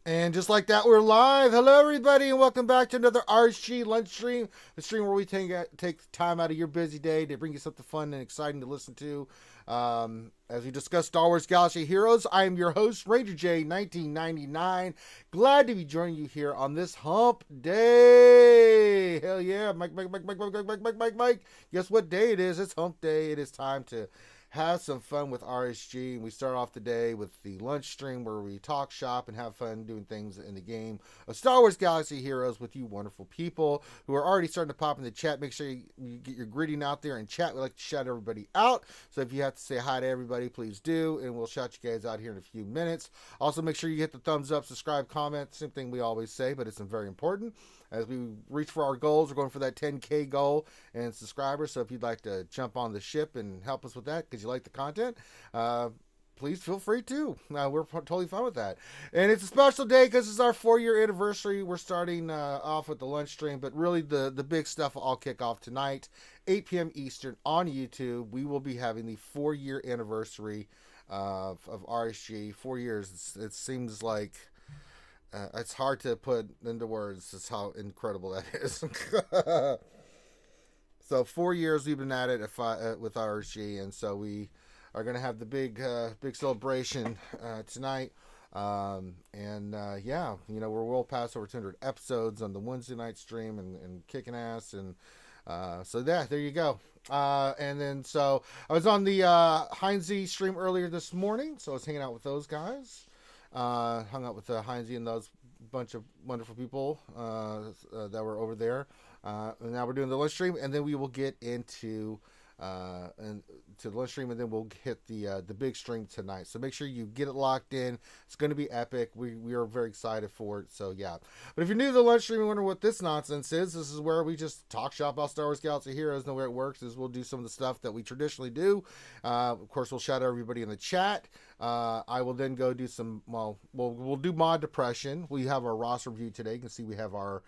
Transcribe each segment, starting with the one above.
And just like that, we're live. Hello, everybody, and welcome back to another RSG lunch stream. The stream where we take time out of your busy day to bring you something fun and exciting to listen to. As we discuss Star Wars Galaxy Heroes, I am your host, Ranger J, 1999. Glad to be joining you here on this hump day. Hell yeah, Mike. Guess what day it is? It's hump day. It is time to have some fun with RSG. And we start off the day with the lunch stream where we talk shop and have fun doing things in the game of Star Wars Galaxy Heroes with you wonderful people who are already starting to pop in the chat. Make sure you get your greeting out there in chat. We like to shout everybody out. So if you have to say hi to everybody, please do. And we'll shout you guys out here in a few minutes. Also, make sure you hit the thumbs up, subscribe, comment. Same thing we always say, but it's very important. As we reach for our goals, we're going for that 10K goal and subscribers. So if you'd like to jump on the ship and help us with that because you like the content, please feel free to. We're totally fine with that. And it's a special day because it's our 4-year anniversary. We're starting off with the lunch stream, but really the big stuff will all kick off tonight, 8 p.m. Eastern on YouTube. We will be having the 4-year anniversary of RSG. 4 years. It seems like... it's hard to put into words just how incredible that is. So 4 years we've been at it with RSG, and so we are going to have the big celebration tonight. Yeah, we're well past over 200 episodes on the Wednesday night stream and kicking ass. And so there you go. And then so I was on the Heinze stream earlier this morning, so I was hanging out with those guys. Hung out with Heinze and those bunch of wonderful people that were over there. And now we're doing the lunch stream, and then we will get into to the lunch stream, and then we'll hit the big stream tonight. So make sure you get it locked in. It's going to be epic. We are very excited for it. So yeah. But if you're new to the lunch stream and wonder what this nonsense is, this is where we just talk shop about Star Wars Galaxy Heroes. The way it works is we'll do some of the stuff that we traditionally do. Of course, we'll shout out everybody in the chat. I will then go do some. We'll do mod depression. We have our roster review today. You can see we have our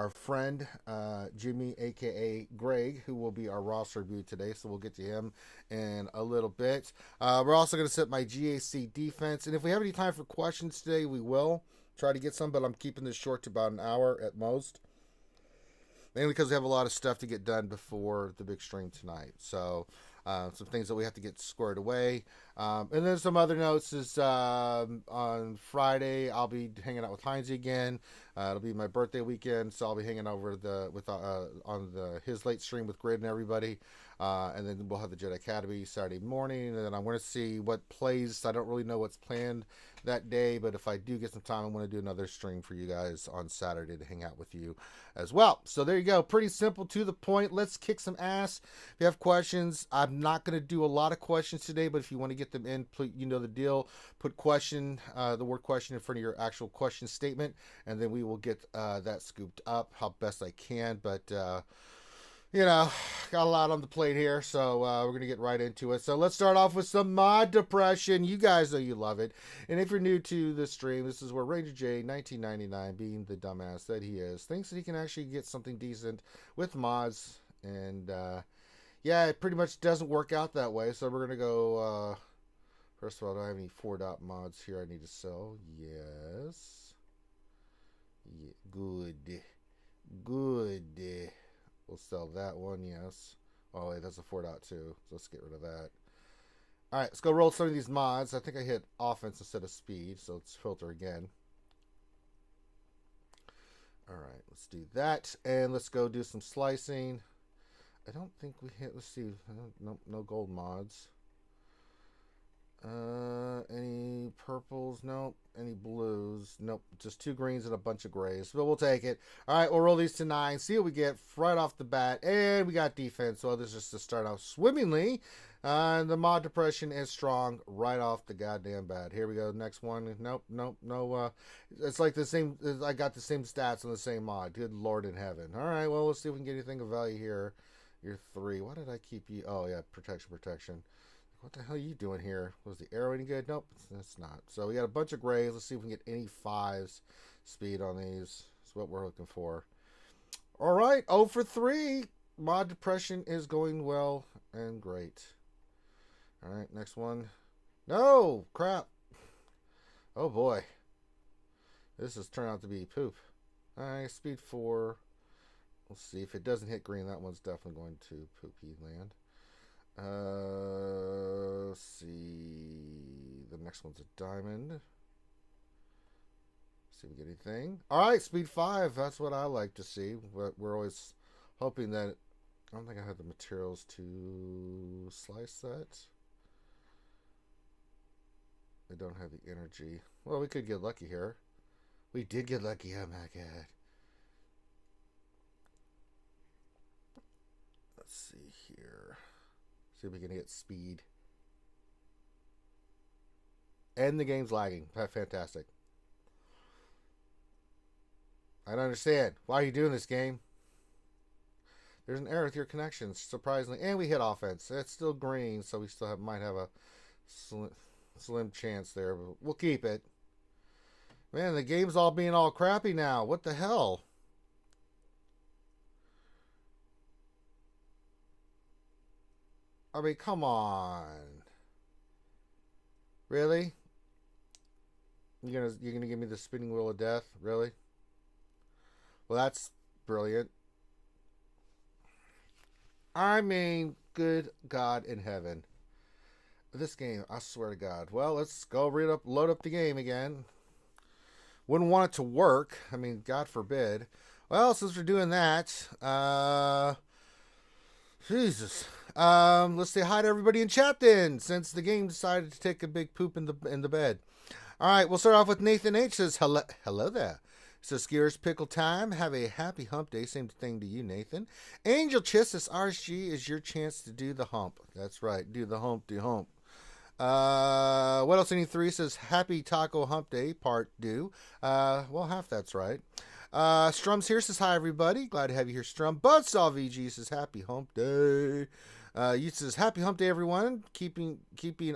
friend Jimmy, aka Greg, who will be our roster review today, so we'll get to him in a little bit. We're also going to set my GAC defense, and if we have any time for questions today, we will try to get some, but I'm keeping this short to about an hour at most, mainly because we have a lot of stuff to get done before the big stream tonight. So some things that we have to get squared away. And then some other notes is on Friday I'll be hanging out with Heinze again. It'll be my birthday weekend, so I'll be hanging over on his late stream with Grid and everybody. And then we'll have the Jedi Academy Saturday morning, and then I want to see what plays. I don't really know what's planned that day, but if I do get some time, I want to do another stream for you guys on Saturday to hang out with you as well. So there you go. Pretty simple, to the point. Let's kick some ass. If you have questions, I'm not going to do a lot of questions today, but if you want to get them in, please, you know the deal. Put the word question in front of your actual question statement, and then we will get that scooped up how best I can. But got a lot on the plate here, so we're going to get right into it. So let's start off with some mod depression. You guys know you love it. And if you're new to the stream, this is where Ranger J, 1999, being the dumbass that he is, thinks that he can actually get something decent with mods. And, yeah, it pretty much doesn't work out that way. So we're going to go, first of all, do I have any 4-dot mods here I need to sell? Yes. Yeah, good. We'll sell that one, yes. Oh, wait, that's a 4.2, so let's get rid of that. Alright, let's go roll some of these mods. I think I hit offense instead of speed, so let's filter again. Alright, let's do that, and let's go do some slicing. I don't think we hit, let's see, no gold mods. Any purples? Nope. Any blues? Nope. Just 2 greens and a bunch of grays. But we'll take it. All right, we'll roll these to 9. See what we get right off the bat. And we got defense. So this is just to start out swimmingly. The mod depression is strong right off the goddamn bat. Here we go. Next one. Nope. No. It's like the same. I got the same stats on the same mod. Good Lord in heaven. All right. Well, let's see if we can get anything of value here. You're 3. Why did I keep you? Oh yeah, protection. What the hell are you doing here? Was the arrow any good? Nope, it's not. So we got a bunch of grays. Let's see if we can get any 5s speed on these. That's what we're looking for. All right, 0 for 3. Mod depression is going well and great. All right, next one. No, crap. Oh boy. This has turned out to be poop. Alright, speed 4. We'll see. If it doesn't hit green, that one's definitely going to poopy land. Let's see. The next one's a diamond. See if we get anything. Alright, speed 5. That's what I like to see. But we're always hoping that... I don't think I have the materials to slice that. I don't have the energy. Well, we could get lucky here. We did get lucky. Oh my god. Let's see here. See if we can get speed. And the game's lagging. Fantastic. I don't understand. Why are you doing this, game? There's an error with your connections, surprisingly. And we hit offense. It's still green, so we still might have a slim chance there. But we'll keep it. Man, the game's all being all crappy now. What the hell? I mean, come on. Really? You're gonna give me the spinning wheel of death? Really? Well, that's brilliant. I mean, good God in heaven. This game, I swear to God. Well, let's go load up the game again. Wouldn't want it to work. I mean, God forbid. Well, since we're doing that, Jesus. Let's say hi to everybody in chat then, since the game decided to take a big poop in the bed. All right, we'll start off with Nathan H. Says hello there. So Skewed Pickle Time. Have a happy hump day. Same thing to you, Nathan. Angel Chiss says RSG is your chance to do the hump. That's right. Do the hump, do hump. What else? Any 3 says happy taco hump day part due. Well, half that's right. Strum's here says hi everybody. Glad to have you here, Strum. Buzzsaw VG says happy hump day. You says happy hump day everyone. Keeping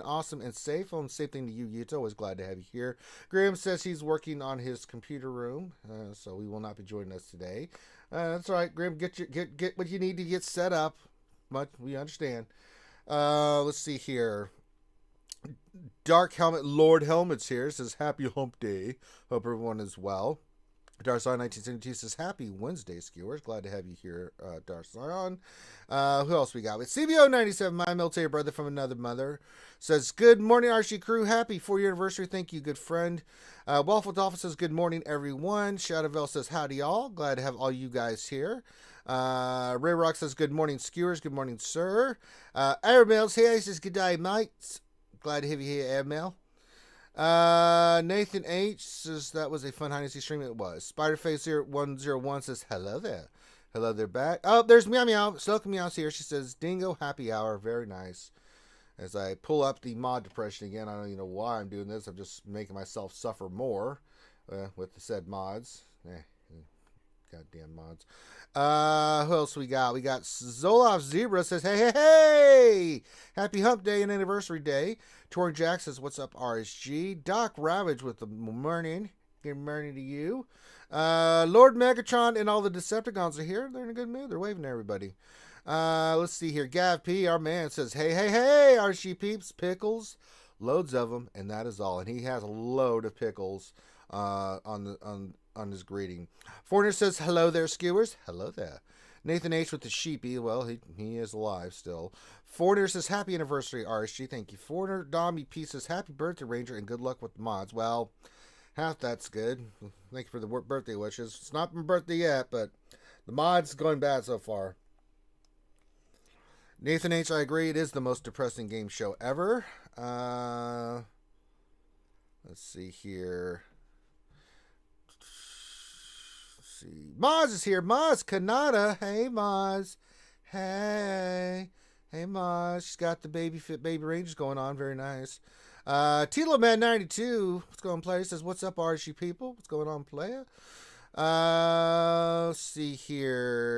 awesome and safe. Oh, and same thing to you, Yuto. Always glad to have you here. Graham says he's working on his computer room, so he will not be joining us today. That's all right, Graham. Get what you need to get set up. We understand. Let's see here. Dark Helmet Lord Helmet's here. Says happy hump day. Hope everyone is well. Darcion 1972 says happy Wednesday, Skewers. Glad to have you here, Darcion. Who else we got? With CBO 97, my military brother from another mother, says good morning, RSG crew. Happy 4-year anniversary. Thank you, good friend. Waffle Dolphin says good morning, everyone. Shadowville says howdy, y'all. Glad to have all you guys here. Ray Rock says good morning, Skewers. Good morning, sir. Airmail's here. He says good day, mates. Glad to have you here, Airmail. Nathan H says that was a fun hide and seek stream. It was. Spiderface0101 says hello there. Hello there back. Oh, there's Meow Meow. Silk Meow's here. She says Dingo happy hour. Very nice. As I pull up the mod depression again, I don't even know why I'm doing this. I'm just making myself suffer more with the said mods. Goddamn mods. Who else we got? We got Zoloff Zebra says, hey! Happy hump day and anniversary day. Tori Jack says, what's up, RSG? Doc Ravage with the morning. Good morning to you. Lord Megatron and all the Decepticons are here. They're in a good mood. They're waving to everybody. Let's see here. Gav P, our man, says, hey, RSG peeps, pickles. Loads of them, and that is all. And he has a load of pickles on his greeting. Forner says, hello there, Skewers. Hello there. Nathan H with the sheepy. Well, he is alive still. Forner says, happy anniversary, RSG. Thank you, Forner. Dommy P says, happy birthday, Ranger, and good luck with the mods. Well, half that's good. Thank you for the birthday wishes. It's not my birthday yet, but the mod's going bad so far. Nathan H, I agree. It is the most depressing game show ever. Let's see here. See. Maz is here. Maz Kanata. Hey, Maz. Hey, Maz. She's got the baby Rangers going on. Very nice. Tilo Man 92. What's going on, player? Says, what's up, RSG people? What's going on, player? Let's see here.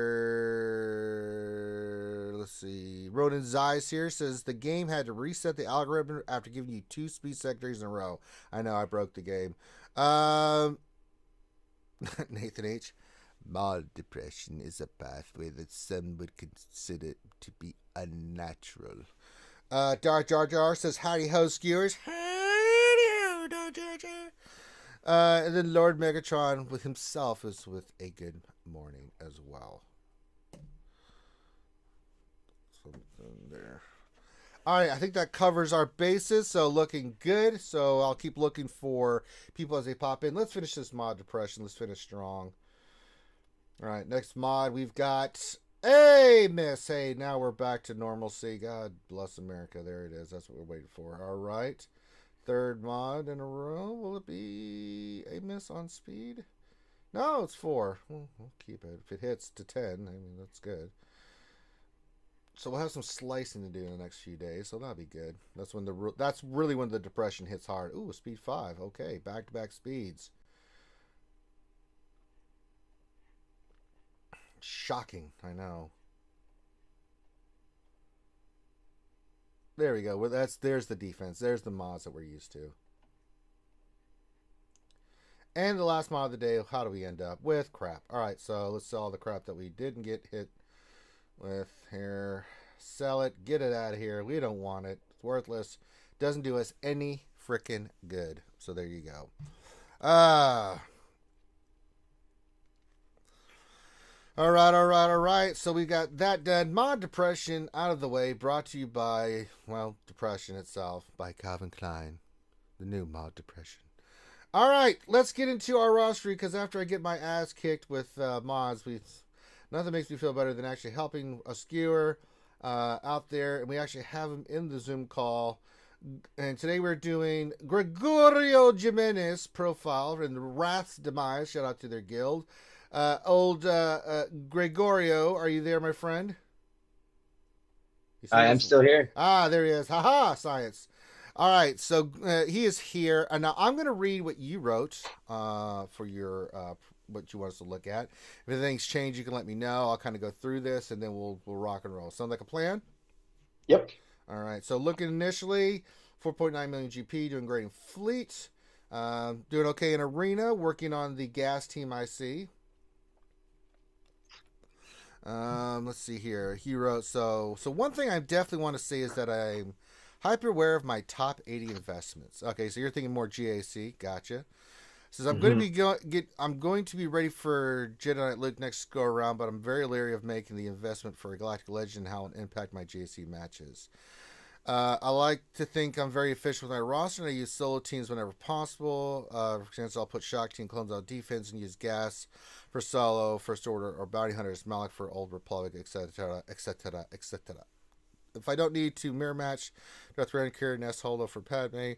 Let's see. Ronan Zeiss here says the game had to reset the algorithm after giving you 2 speed secretaries in a row. I know, I broke the game. Nathan H. Mild depression is a pathway that some would consider to be unnatural. Dark Jar Jar says, howdy ho, Skewers. Howdy ho, Dark Jar Jar. And then Lord Megatron with himself is with a good morning as well. Something there. All right, I think that covers our bases, so looking good. So I'll keep looking for people as they pop in. Let's finish this mod depression. Let's finish strong. All right, next mod we've got. Hey, miss. Hey, now we're back to normalcy. God bless America. There it is. That's what we're waiting for. All right. Third mod in a row. Will it be a miss on speed? No, it's 4. We'll keep it. If it hits to 10, I mean, that's good. So we'll have some slicing to do in the next few days, so that'll be good. That's really when the depression hits hard. Ooh, speed 5. Okay, back-to-back speeds. Shocking, I know. There we go. Well, there's the defense. There's the mods that we're used to. And the last mod of the day, how do we end up? With crap. Alright, so let's sell the crap that we didn't get hit with here. Sell it. Get it out of here. We don't want it. It's worthless. Doesn't do us any freaking good. So there you go. Alright. So we got that done. Mod Depression out of the way. Brought to you by, well, Depression itself. By Calvin Klein. The new Mod Depression. Alright, let's get into our roster, because after I get my ass kicked with mods, nothing makes me feel better than actually helping a skewer out there, and we actually have him in the Zoom call. And today we're doing Gregorio Jimenez profile in the Wrath's Demise. Shout out to their guild. Gregorio, are you there, my friend? I am still here. Ah, there he is. Haha, science. All right, so he is here, and now I'm going to read what you wrote for your what you want us to look at. If anything's changed, you can let me know. I'll kind of go through this, and then we'll rock and roll. Sound like a plan? Yep. All right, so looking initially, 4.9 million GP, doing great in fleet, doing okay in arena, working on the gas team I see. Let's see here. He wrote, so one thing I definitely want to say is that I'm hyper aware of my top 80 investments. Okay, so you're thinking more GAC. Gotcha. Says I'm going to be ready for Jedi Knight Luke next go around, but I'm very leery of making the investment for a Galactic Legend and how it impact my GAC matches. I like to think I'm very efficient with my roster, and I use solo teams whenever possible. For example, I'll put Shock Team clones on defense and use Gas for solo, First Order, or Bounty Hunters, Malik for Old Republic, etc., etc., etc. If I don't need to mirror match Darth Vader, Nest Holo for Padme,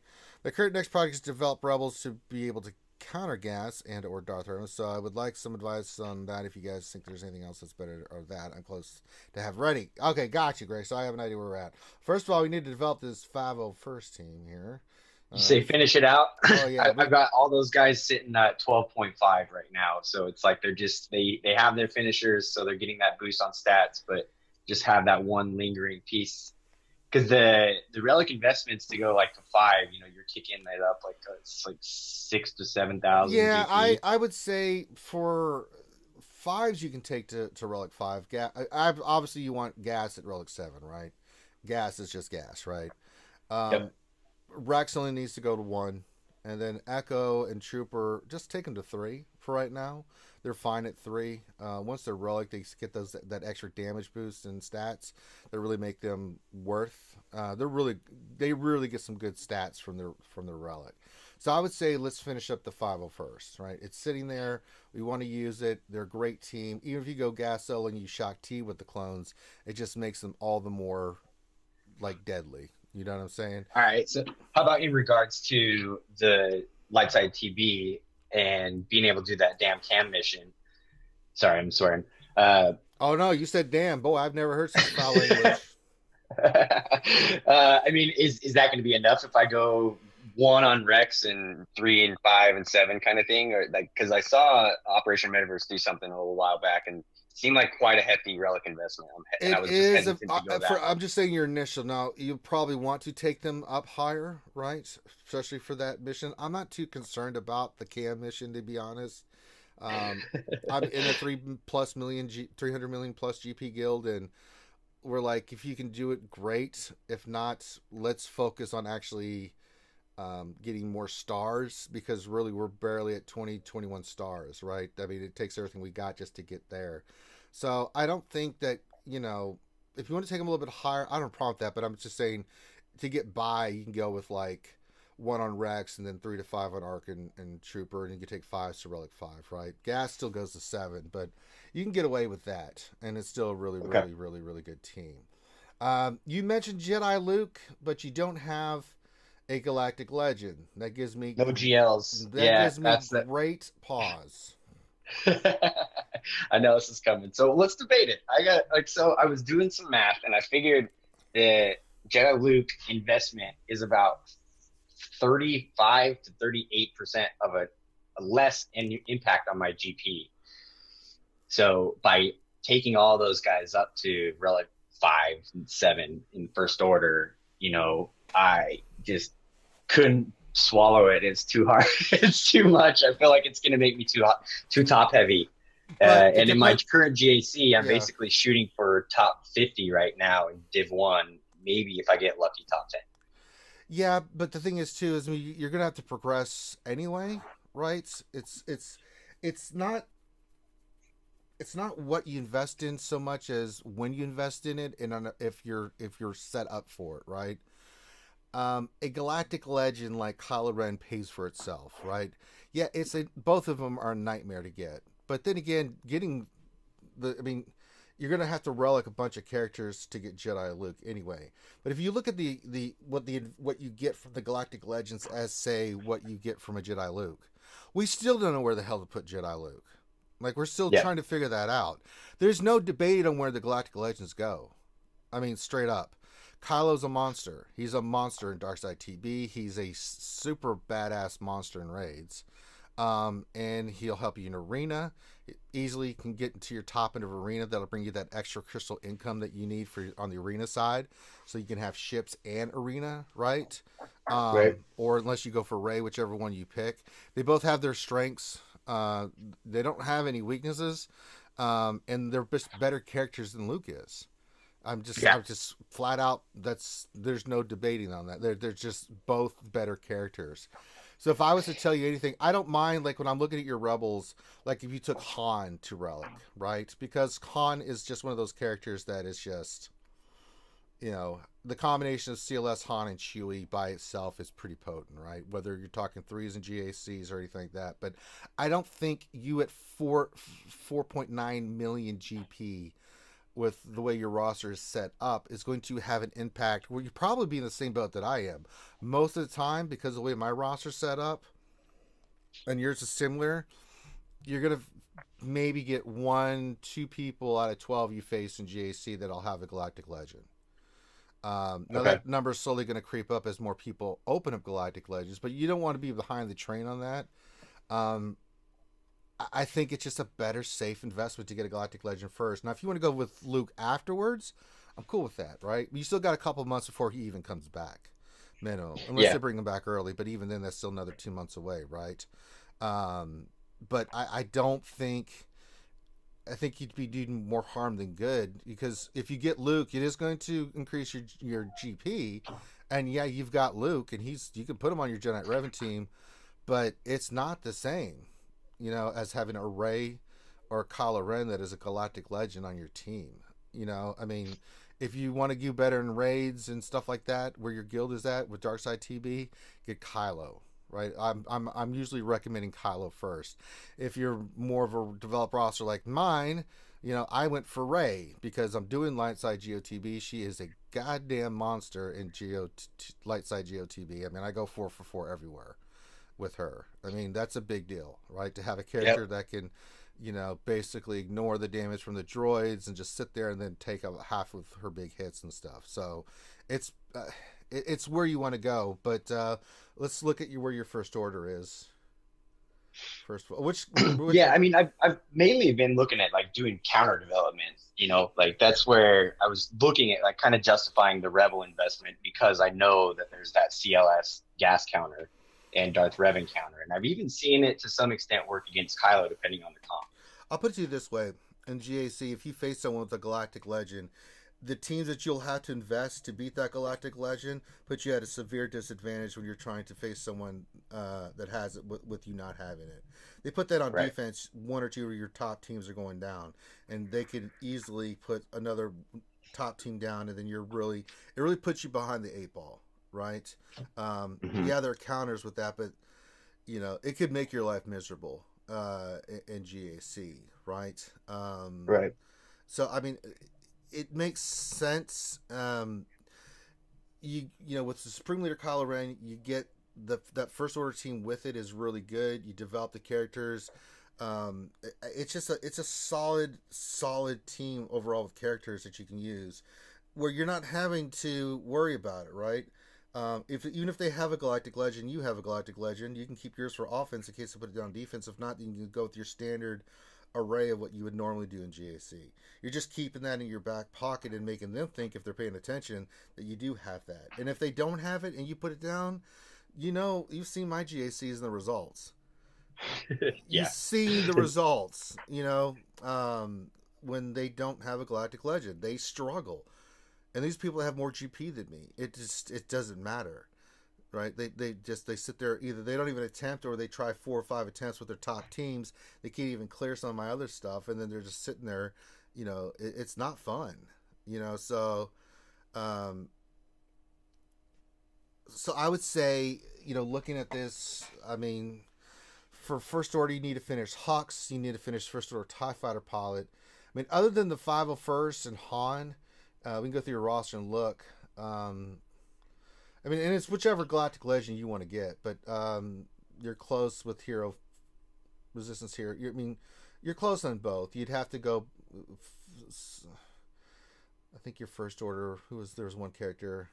the current next project is to develop rebels to be able to counter Gas and or Darth Vader. So I would like some advice on that if you guys think there's anything else that's better or that. I'm close to have ready. Okay, got you, Grace. So I have an idea where we're at. First of all, we need to develop this 501st team here. You say finish it out? Oh, yeah. I've got all those guys sitting at 12.5 right now. So it's like they're just, they have their finishers, so they're getting that boost on stats, but just have that one lingering piece. Because the relic investments to go like to 5, you're kicking that up like it's like 6,000 to 7,000. Yeah, GP. I would say for 5s you can take to relic 5. Obviously you want Gas at relic 7, right? Gas is just Gas, right? Yep. Rex only needs to go to 1, and then Echo and Trooper, just take them to 3 for right now. They're fine at 3. Once they're relic, they get that extra damage boost and stats that really make them worth. They really get some good stats from their relic. So I would say let's finish up the 501st, right? It's sitting there. We want to use it. They're a great team. Even if you go Gas Solo and you Shock T with the clones, it just makes them all the more like deadly. You know what I'm saying? All right. So how about in regards to the light side TB and being able to do that damn cam mission? Sorry, I'm swearing. Oh no, you said damn. Boy, I've never heard such foul language. I mean, is that going to be enough if I go 1 on Rex and 3 and 5 and 7 kind of thing? Or like, because I saw Operation Metaverse do something a little while back and seemed like quite a hefty relic investment. I'm just saying your initial. Now, you probably want to take them up higher, right? Especially for that mission. I'm not too concerned about the cam mission, to be honest. I'm in a 300 million plus GP guild, and we're like, if you can do it, great. If not, let's focus on actually getting more stars, because really we're barely at 21 stars, right? I mean, it takes everything we got just to get there. So I don't think that, if you want to take them a little bit higher, I don't have a problem with that, but I'm just saying to get by, you can go with like 1 on Rex and then 3 to 5 on Arc and Trooper, and you can take 5 to Relic 5, right? Gas still goes to 7, but you can get away with that, and it's still a really, Okay. really, really, really good team. You mentioned Jedi Luke, but you don't have a Galactic Legend. That gives me No GLs. Yeah, that's that. great pause. I know this is coming. So let's debate it. So I was doing some math and I figured the Jedi Luke investment is about 35 to 38% of a less impact on my GP. So by taking all those guys up to Relic 5 and 7 in first order, I just couldn't swallow it. It's too hard. It's too much. I feel like it's going to make me too top heavy. And in my current GAC, I'm basically shooting for top 50 right now in Div 1. Maybe if I get lucky, top 10. Yeah, but the thing is too is you're gonna have to progress anyway, right? It's not what you invest in so much as when you invest in it, and if you're set up for it, right? A Galactic Legend like Kylo Ren pays for itself, right? Yeah, both of them are a nightmare to get, but then again, you're gonna have to relic a bunch of characters to get Jedi Luke anyway. But if you look at what you get from the Galactic Legends as say what you get from a Jedi Luke, we still don't know where the hell to put Jedi Luke. Like we're still trying to figure that out. There's no debate on where the Galactic Legends go. I mean, straight up. Kylo's a monster. He's a monster in Darkside TB. He's a super badass monster in raids. And he'll help you in arena. Easily can get into your top end of arena. That'll bring you that extra crystal income that you need on the arena side, so you can have ships and arena, right? Right. Or unless you go for Rey, whichever one you pick. They both have their strengths. They don't have any weaknesses, and they're just better characters than Luke is. I'm just flat out. There's no debating on that. They're just both better characters. So if I was to tell you anything, I don't mind, like when I'm looking at your Rebels, like if you took Han to Relic, right? Because Han is just one of those characters that is just, the combination of CLS, Han, and Chewie by itself is pretty potent, right? Whether you're talking 3s and GACs or anything like that. But I don't think you at 4.9 million GP with the way your roster is set up is going to have an impact where you probably be in the same boat that I am. Most of the time, because of the way my roster's set up, and yours is similar, you're going to maybe get 1-2 people out of 12 you face in GAC that'll have a Galactic Legend. Now that number is slowly going to creep up as more people open up Galactic Legends, but you don't want to be behind the train on that. I think it's just a better, safe investment to get a Galactic Legend first. Now, if you want to go with Luke afterwards, I'm cool with that, right? You still got a couple months before he even comes back, minimum, unless they bring him back early. But even then, that's still another 2 months away, right? But I don't think. I think you'd be doing more harm than good, because if you get Luke, it is going to increase your GP, and yeah, you've got Luke, and you can put him on your Jedi Revan team, but it's not the same. As having a Rey or Kylo Ren that is a Galactic Legend on your team. I mean, if you want to do better in raids and stuff like that, where your guild is at with Darkside TB, get Kylo, right? I'm usually recommending Kylo first. If you're more of a developed roster like mine, I went for Rey because I'm doing Lightside GOTB. She is a goddamn monster in Lightside GOTB. I mean, I go 4 for 4 everywhere with her. I mean, that's a big deal, right? To have a character that can, basically ignore the damage from the droids and just sit there and then take out half of her big hits and stuff. So it's where you want to go. But let's look at where your first order is. Which yeah, I mean, I've mainly been looking at like doing counter development. Like that's where I was looking at like kind of justifying the Rebel investment, because I know that there's that CLS gas counter and Darth Revan counter, and I've even seen it to some extent work against Kylo depending on the comp. I'll put it to you this way: in GAC, if you face someone with a Galactic Legend, the teams that you'll have to invest to beat that Galactic Legend put you at a severe disadvantage when you're trying to face someone that has it with you not having it. They put that on Right. defense. One or two of your top teams are going down, and they could easily put another top team down, and then it really puts you behind the eight ball, right? Mm-hmm. Yeah, there are counters with that, but it could make your life miserable in GAC, right? Right. So I mean, it makes sense. With the Supreme Leader Kylo Ren, you get that first order team with it is really good. You develop the characters. It's a solid team overall with characters that you can use, where you're not having to worry about it, right? Even if they have a Galactic Legend, you have a Galactic Legend. You can keep yours for offense in case they put it down defense. If not, you can go with your standard array of what you would normally do in GAC. You're just keeping that in your back pocket and making them think, if they're paying attention, that you do have that. And if they don't have it and you put it down, you've seen my GACs and the results. Yeah. You've seen the results. When they don't have a Galactic Legend, they struggle. And these people have more GP than me. It doesn't matter, right? They sit there, either they don't even attempt, or they try 4 or 5 attempts with their top teams. They can't even clear some of my other stuff, and then they're just sitting there. It's not fun. So I would say, looking at this, I mean, for first order, you need to finish Hux. You need to finish first order TIE Fighter pilot. I mean, other than the 501st and Han. We can go through your roster and look. And it's whichever Galactic Legend you want to get, but you're close with Hero Resistance here. You're close on both. You'd have to go. I think your first order. There was one character.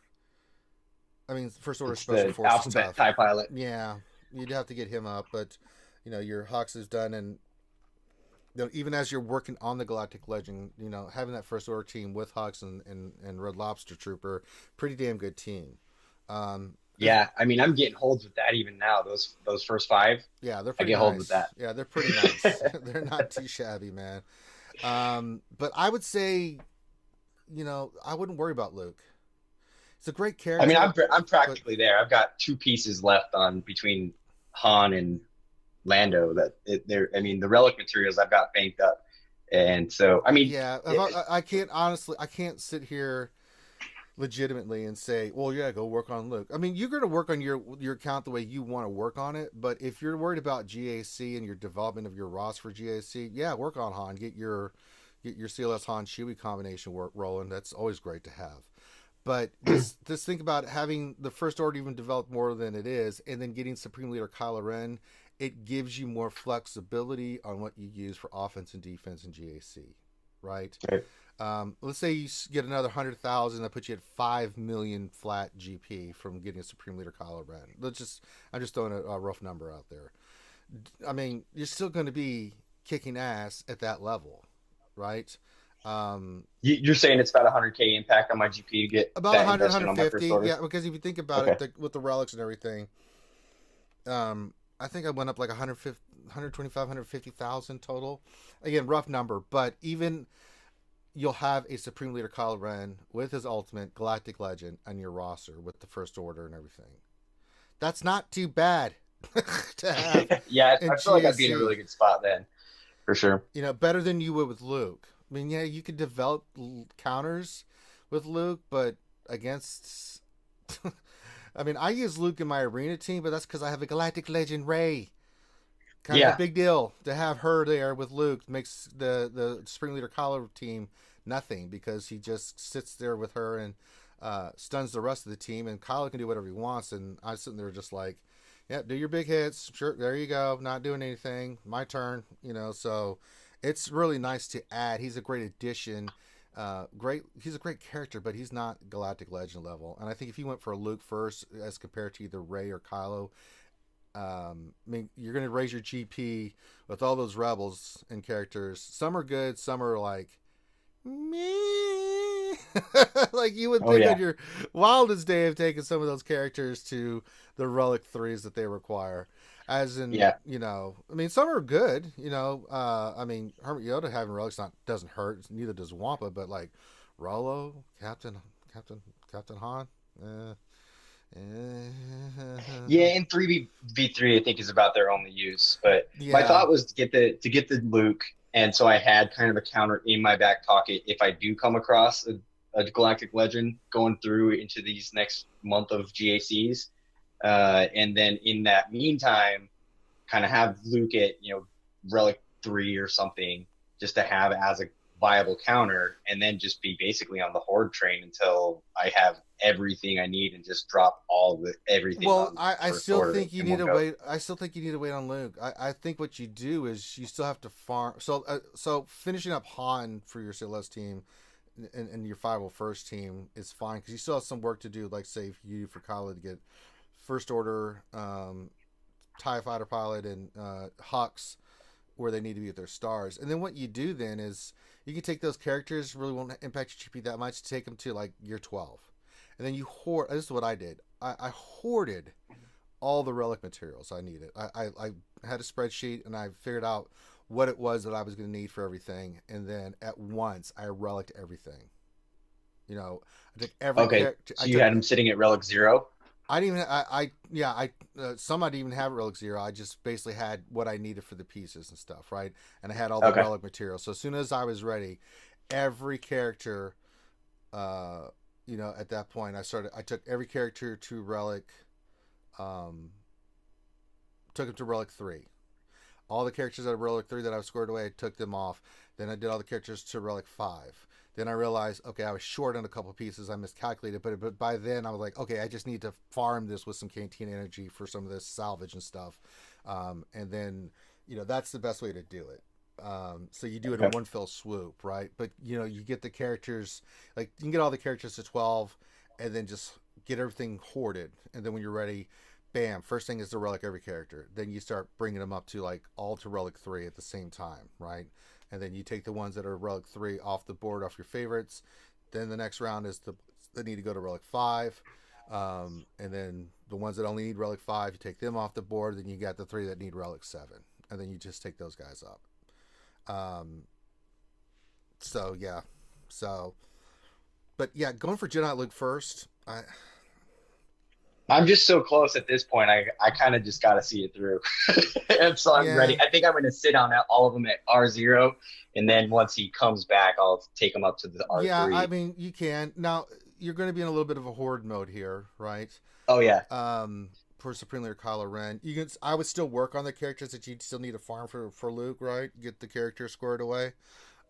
First order special forces Alphabet stuff. TIE pilot. Yeah, you'd have to get him up, but your Hux is done, and even as you're working on the Galactic Legend, having that first order team with Hux and Red Lobster Trooper, pretty damn good team. Yeah, I'm getting holds with that even now. Those first 5. Yeah, they're pretty I get nice. holds with that. Yeah, they're pretty nice. They're not too shabby, man. But I would say, I wouldn't worry about Luke. It's a great character. I'm practically there. I've got 2 pieces left on between Han and Lando. The relic materials I've got banked up, and so I can't sit here legitimately and say, well, yeah, go work on Luke. You're going to work on your account the way you want to work on it, but if you're worried about GAC and your development of your roster for GAC, yeah, work on Han. Get your CLS Han Chewie combination rolling. That's always great to have. But just think about having the first order even developed more than it is, and then getting Supreme Leader Kylo Ren. It gives you more flexibility on what you use for offense and defense in GAC, right? Let's say you get another 100,000, that puts you at 5 million flat GP from getting a Supreme Leader Kylo Ren. I'm just throwing a rough number out there. You're still going to be kicking ass at that level, right? You're saying it's about 100K impact on my GP to get about that 100, investment 150. On my first order? Yeah, because if you think about it, with the relics and everything, I think I went up like 125, 150,000 total. Again, rough number, but even you'll have a Supreme Leader Kylo Ren with his ultimate Galactic Legend on your roster with the first order and everything. That's not too bad to have. Yeah, I feel like I'd be in a really good spot then, for sure. Better than you would with Luke. Yeah, you could develop counters with Luke, but against... I use Luke in my arena team, but that's because I have a Galactic Legend Rey. Kind of a big deal to have her there with Luke. Makes the Supreme Leader Kylo team nothing, because he just sits there with her and stuns the rest of the team, and Kylo can do whatever he wants, and I'm sitting there just like, yeah, do your big hits. Sure, there you go. Not doing anything. My turn. So it's really nice to add. He's a great addition. He's a great character, but he's not Galactic Legend level. And I think if you went for a Luke first as compared to either Rey or Kylo, you're going to raise your GP with all those rebels and characters. Some are good, some are like me. Like you would think on your wildest day of taking some of those characters to the relic 3s that they require. As in, some are good. Hermit Yoda having relics doesn't hurt. Neither does Wampa. But like Rollo, Captain Han. Uh, Yeah, in 3v3, I think is about their only use. But my yeah. thought was to get the Luke, and so I had kind of a counter in my back pocket if I do come across a Galactic Legend going through into these next month of GACs. And then in that meantime, kind of have Luke at Relic 3 or something, just to have as a viable counter, and then just be basically on the Horde train until I have everything I need and just drop everything Well, on I First still Order think you in need one to go. wait. I still think you need to wait on Luke. I think what you do is you still have to farm. So finishing up Han for your CLS team and your 501st team is fine because you still have some work to do. Like say if you for Kylo to get First Order, TIE Fighter pilot, and Hux where they need to be with their stars. And then what you do then is you can take those characters, really won't impact your GP that much, take them to like year 12. And then you hoard. This is what I did. I hoarded all the relic materials I needed. I had a spreadsheet and I figured out what it was that I was going to need for everything. And then at once I reliced everything. I took every Okay, character. so you had him sitting at Relic 0? I didn't even. Some I didn't even have Relic Zero. I just basically had what I needed for the pieces and stuff, right? And I had all the Okay. relic material. So as soon as I was ready, every character, at that point, I took every character to Relic, um, took them to Relic 3. All the characters at Relic 3 that I scored away, I took them off. Then I did all the characters to Relic 5. Then I realized, okay, I was short on a couple pieces. I miscalculated, but by then I was like, okay, I just need to farm this with some canteen energy for some of this salvage and stuff. And then, that's the best way to do it. So you do it in Okay. one fell swoop, right? But, you get the characters, like you can get all the characters to 12 and then just get everything hoarded. And then when you're ready, bam, first thing is to relic every character. Then you start bringing them up to like all to relic 3 at the same time, right? And then you take the ones that are relic 3 off the board, off your favorites. Then the next round is they need to go to relic 5. And then the ones that only need relic 5, you take them off the board. Then you got the 3 that need relic 7. And then you just take those guys up. So yeah. So but yeah, going for Jedi Luke first. I'm just so close at this point. I kind of just got to see it through. And so I'm Yeah. ready. I think I'm going to sit on all of them at R0. And then once he comes back, I'll take him up to the Yeah, I R3. mean, you can. Now, you're going to be in a little bit of a horde mode here, right? Oh, yeah. For Supreme Leader Kylo Ren. I would still work on the characters that you still need to farm for Luke, right? Get the character squared away,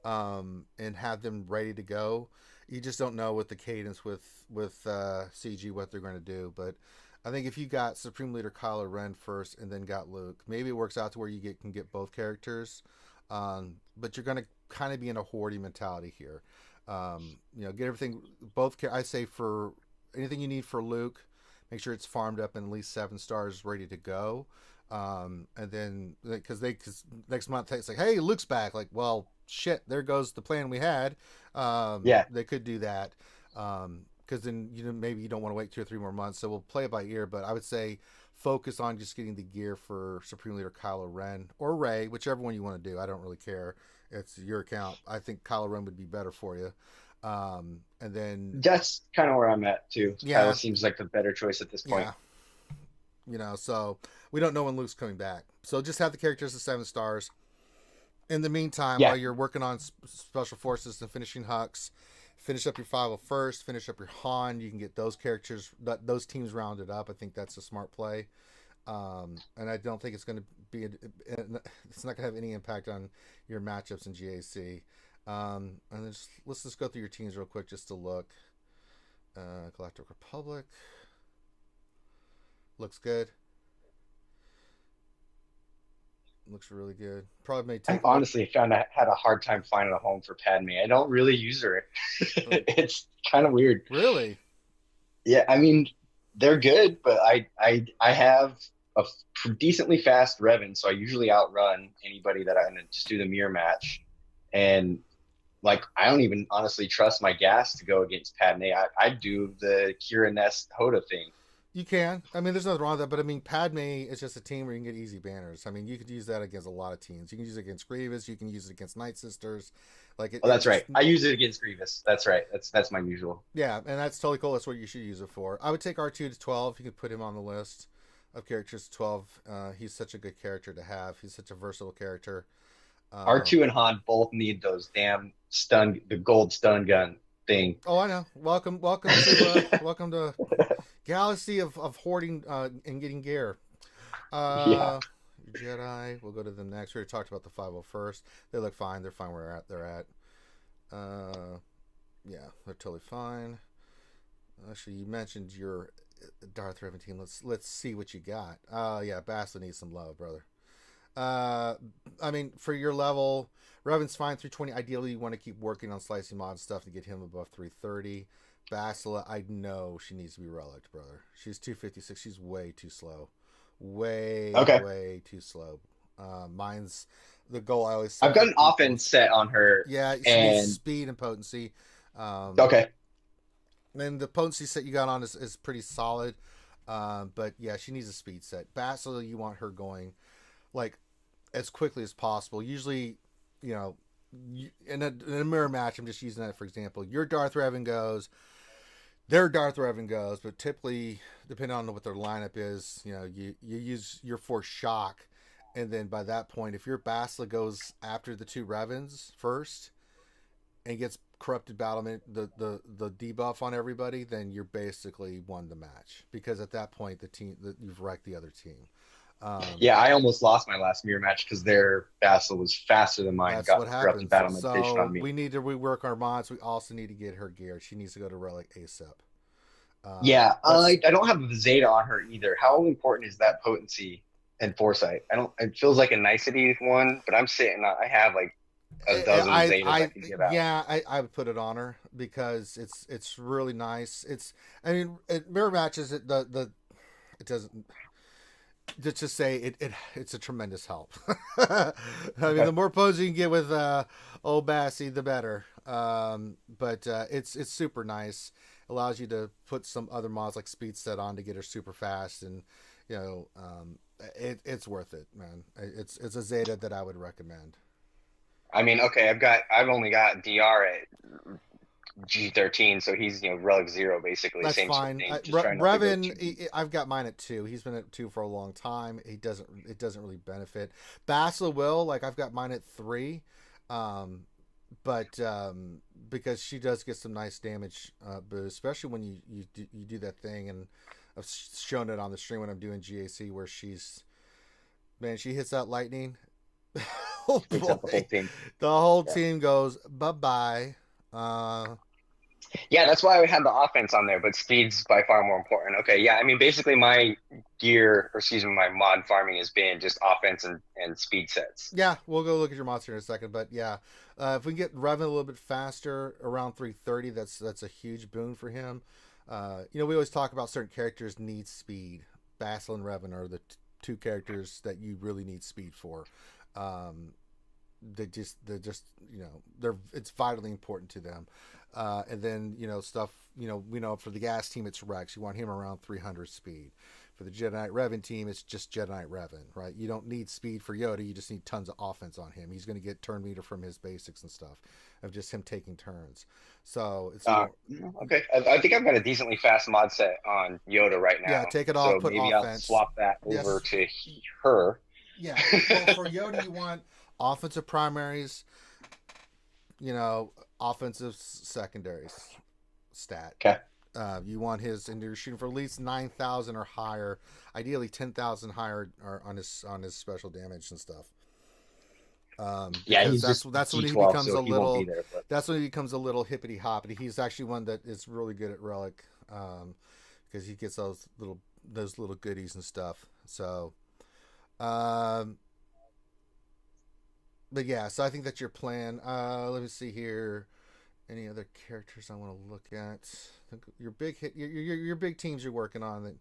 and have them ready to go. You just don't know with the cadence with CG what they're going to do, but I think if you got Supreme Leader Kylo Ren first and then got Luke, maybe it works out to where you can get both characters. But you're going to kind of be in a hoarding mentality here. Get everything. I say for anything you need for Luke, make sure it's farmed up and at least 7 stars ready to go. And then because next month it's like, hey, Luke's back. Like, well, shit, there goes the plan we had. Yeah. They could do that. Because then maybe you don't want to wait 2 or 3 more months. So we'll play it by ear. But I would say focus on just getting the gear for Supreme Leader Kylo Ren or Rey, whichever one you want to do. I don't really care. It's your account. I think Kylo Ren would be better for you. And then That's kind of where I'm at, too. yeah, Kylo seems like the better choice at this point. yeah, so we don't know when Luke's coming back. So just have the characters at 7 stars. In the meantime, Yeah. while you're working on special forces and finishing Hux, finish up your 501st, finish up your Han. You can get those characters, those teams rounded up. I think that's a smart play. And I don't think it's going to be. It's not going to have any impact on your matchups in GAC. And then let's just go through your teams real quick just to look. Galactic Republic looks good. Looks really good. Probably may I've take. honestly had a hard time finding a home for Padme. I don't really use her. It's kind of weird. Really? Yeah, I mean, they're good, but I have a decently fast Revan, so I usually outrun anybody that I just do the mirror match. And like, I don't even honestly trust my gas to go against Padme. I do the Kira Nest Hoda thing. You can. I mean, there's nothing wrong with that, but I mean, Padme is just a team where you can get easy banners. I mean, you could use that against a lot of teams. You can use it against Grievous. You can use it against Night Sisters. Like Oh, it that's right. just I use it against Grievous. That's right. That's my usual. yeah, and that's totally cool. That's what you should use it for. I would take R2 to 12. You could put him on the list of characters 12. He's such a good character to have. He's such a versatile character. R2 and Han both need those damn the gold stun gun thing. Oh, I know. Welcome to galaxy of hoarding and getting gear. Yeah. Jedi. We'll go to the next. We already talked about the 501st. They look fine. They're fine where they're at. Yeah, they're totally fine. Actually, you mentioned your Darth Revan team. Let's see what you got. Yeah, Bastila needs some love, brother. I mean, for your level, Revan's fine 320. Ideally, you want to keep working on slicing mod stuff to get him above 330. Bastila, I know she needs to be relicked, brother. She's 256. She's way too slow. Way too slow. Mine's the goal I always set. I've got an offense set on her. Yeah, she needs speed and potency. Okay. And the potency set you got on is pretty solid. But yeah, she needs a speed set. Bastila, you want her going like as quickly as possible. Usually, you know, in a mirror match, I'm just using that for example. Your Darth Revan goes, their Darth Revan goes, but typically, depending on what their lineup is, you know, you use your force shock, and then by that point, if your Bastila goes after the two Revans first and gets corrupted battlement, the debuff on everybody, then you're basically won the match, because at that point you've wrecked the other team. Yeah, I almost lost my last mirror match because their Bastila was faster than mine. That's got what corrupted happens. battlement So on me. we need to rework our mods. We also need to get her gear. She needs to go to Relic ASAP. Yeah, I don't have the Zeta on her either. How important is that potency and foresight? I don't. It feels like a nicety one, but I'm sitting. I have like a dozen Zetas I can give out. Yeah, I would put it on her because it's really nice. I mean, mirror matches it doesn't. Just say it's a tremendous help. I mean, the more poses you can get with old Bassie, the better. But it's super nice. Allows you to put some other mods like speed set on to get her super fast, and you know, it's worth it, man. It's a Zeta that I would recommend. I mean, okay, I've only got DR at G13, so he's relic 0 basically. That's same fine. Sort of thing. Revan, I've got mine at 2. He's been at 2 for a long time. It doesn't really benefit. Bastila will, like, I've got mine at 3, but because she does get some nice damage boost, especially when you do that thing, and I've shown it on the stream when I'm doing GAC where she hits that lightning. Oh boy. The whole team goes bye-bye. Yeah, that's why we had the offense on there, but speed's by far more important. Okay, yeah, I mean, basically my my mod farming has been just offense and speed sets. Yeah, we'll go look at your monster in a second, but yeah, if we can get Revan a little bit faster, around 330, that's a huge boon for him. We always talk about certain characters need speed. Bastila and Revan are the two characters that you really need speed for. It's vitally important to them. And then stuff, we know for the gas team it's Rex. You want him around 300 speed. For the Jedi Knight Revan team, it's just Jedi Knight Revan, right? You don't need speed for Yoda. You just need tons of offense on him. He's going to get turn meter from his basics and stuff of just him taking turns. So it's okay. I think I've got a decently fast mod set on Yoda right now. Yeah, take it off. So put maybe offense. I'll swap that over to her. Yeah. Well, for Yoda, you want offensive primaries, offensive secondaries stat. Okay. You want his, and you're shooting for at least 9,000 or higher, ideally 10,000 higher on his special damage and stuff. Yeah, that's when he becomes a little. That's when he becomes a little hippity hoppity. He's actually one that is really good at relic, because he gets those little goodies and stuff. So, but yeah, so I think that's your plan. Let me see here. Any other characters I want to look at? Your big teams you're working on. That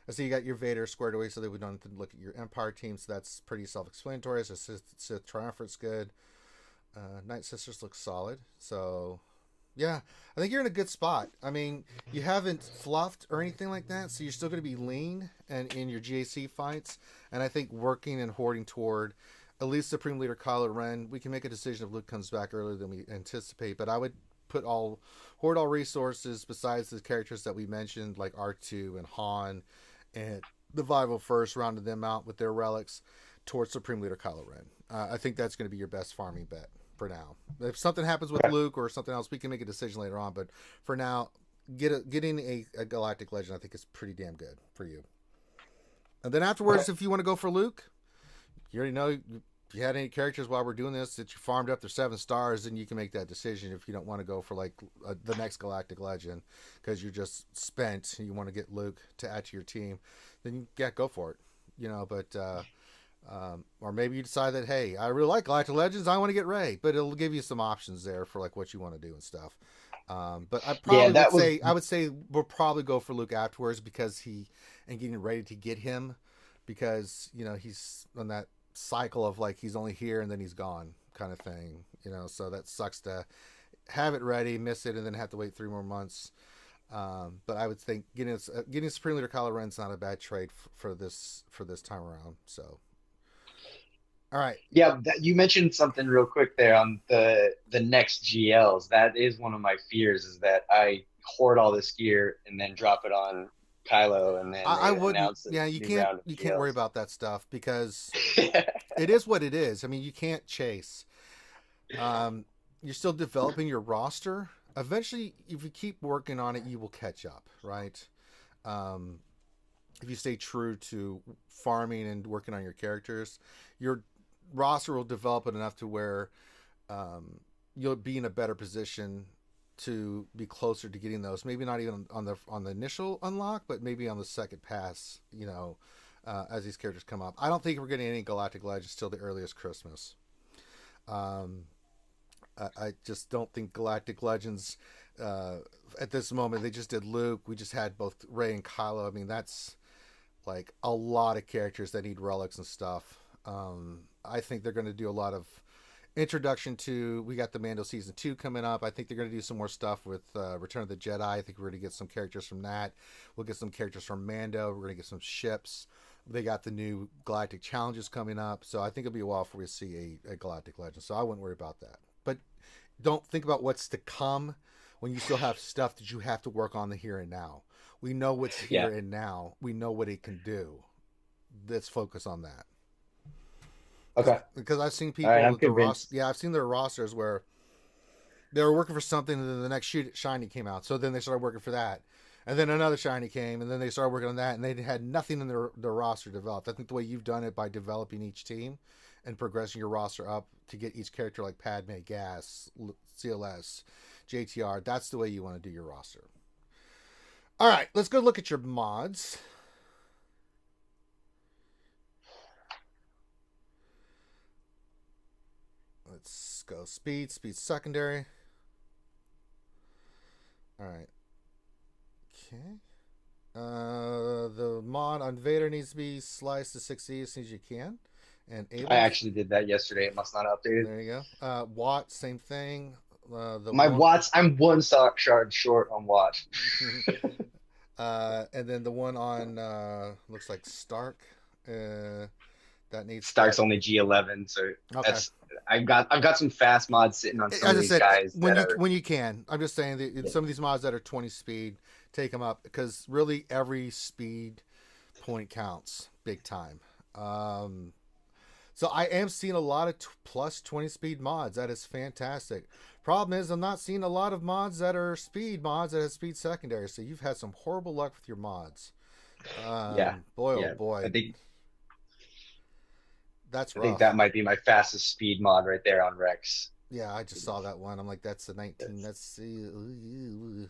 I see you got your Vader squared away, so that we don't have to look at your Empire team. So that's pretty self-explanatory. So Sith Triumphant's good. Night Sisters looks solid. So Yeah, I think you're in a good spot. I mean, you haven't fluffed or anything like that, so you're still going to be lean and in your GAC fights. And I think working and hoarding toward at least Supreme Leader Kylo Ren, we can make a decision if Luke comes back earlier than we anticipate. But I would hoard all resources besides the characters that we mentioned, like R2 and Han, and the Vival first rounded them out with their relics towards Supreme Leader Kylo Ren. I think that's going to be your best farming bet for now. If something happens with Luke or something else, we can make a decision later on. But for now, getting a Galactic Legend, I think, is pretty damn good for you. And then afterwards, if you want to go for Luke, you already know if you had any characters while we're doing this that you farmed up their 7 stars, then you can make that decision if you don't want to go for like the next Galactic Legend because you're just spent and you want to get Luke to add to your team, then go for it. But or maybe you decide that, hey, I really like Galactic Legends, I want to get Rey, but it'll give you some options there for like what you want to do and stuff. But I would say we'll probably go for Luke afterwards because getting ready to get him because he's on that cycle of like he's only here and then he's gone kind of thing. So that sucks to have it ready, miss it, and then have to wait 3 more months. But I would think getting Supreme Leader Kylo Ren's not a bad trade for this time around. So. All right. Yeah, you mentioned something real quick there on the next GLs. That is one of my fears, is that I hoard all this gear and then drop it on Kylo, and then I wouldn't. Yeah, you can't worry about that stuff because it is what it is. I mean, you can't chase. You're still developing your roster. Eventually, if you keep working on it, you will catch up, right? If you stay true to farming and working on your characters, your roster will develop it enough to where you'll be in a better position to be closer to getting those. Maybe not even on the initial unlock, but maybe on the second pass. As these characters come up, I don't think we're getting any Galactic Legends till the earliest Christmas. I just don't think Galactic Legends at this moment. They just did Luke. We just had both Rey and Kylo. I mean, that's like a lot of characters that need relics and stuff. I think they're going to do a lot of introduction to. We got the Mando season 2 coming up. I think they're going to do some more stuff with Return of the Jedi. I think we're going to get some characters from that. We'll get some characters from Mando. We're going to get some ships. They got the new Galactic Challenges coming up. So I think it'll be a while before we see a Galactic Legend. So I wouldn't worry about that. But don't think about what's to come when you still have stuff that you have to work on the here and now. We know what's here and now. We know what it can do. Let's focus on that. Okay. Because I've seen people with the roster. I've seen their rosters where they were working for something and then the next shiny came out. So then they started working for that. And then another shiny came and then they started working on that and they had nothing in their roster developed. I think the way you've done it by developing each team and progressing your roster up to get each character like Padme, Gas, CLS, JTR, that's the way you want to do your roster. All right, let's go look at your mods. Let's go speed secondary. All right. Okay. The mod on Vader needs to be sliced to 60 as soon as you can. And I actually did that yesterday. It must not have updated. There you go. Watt, same thing. Watts, I'm one shard short on Watt. And then the one on looks like Stark. That needs Stark's only G11, so that's I've got some fast mods sitting on some of these guys. When you can, I'm just saying that some of these mods that are 20 speed, take them up because really every speed point counts big time. So I am seeing a lot of plus 20 speed mods. That is fantastic. Problem is I'm not seeing a lot of mods that are speed mods that have speed secondary. So you've had some horrible luck with your mods. Boy. I think that's rough. I think that might be my fastest speed mod right there on Rex. Yeah, I just saw that one. I'm like, that's the 19. Let's see.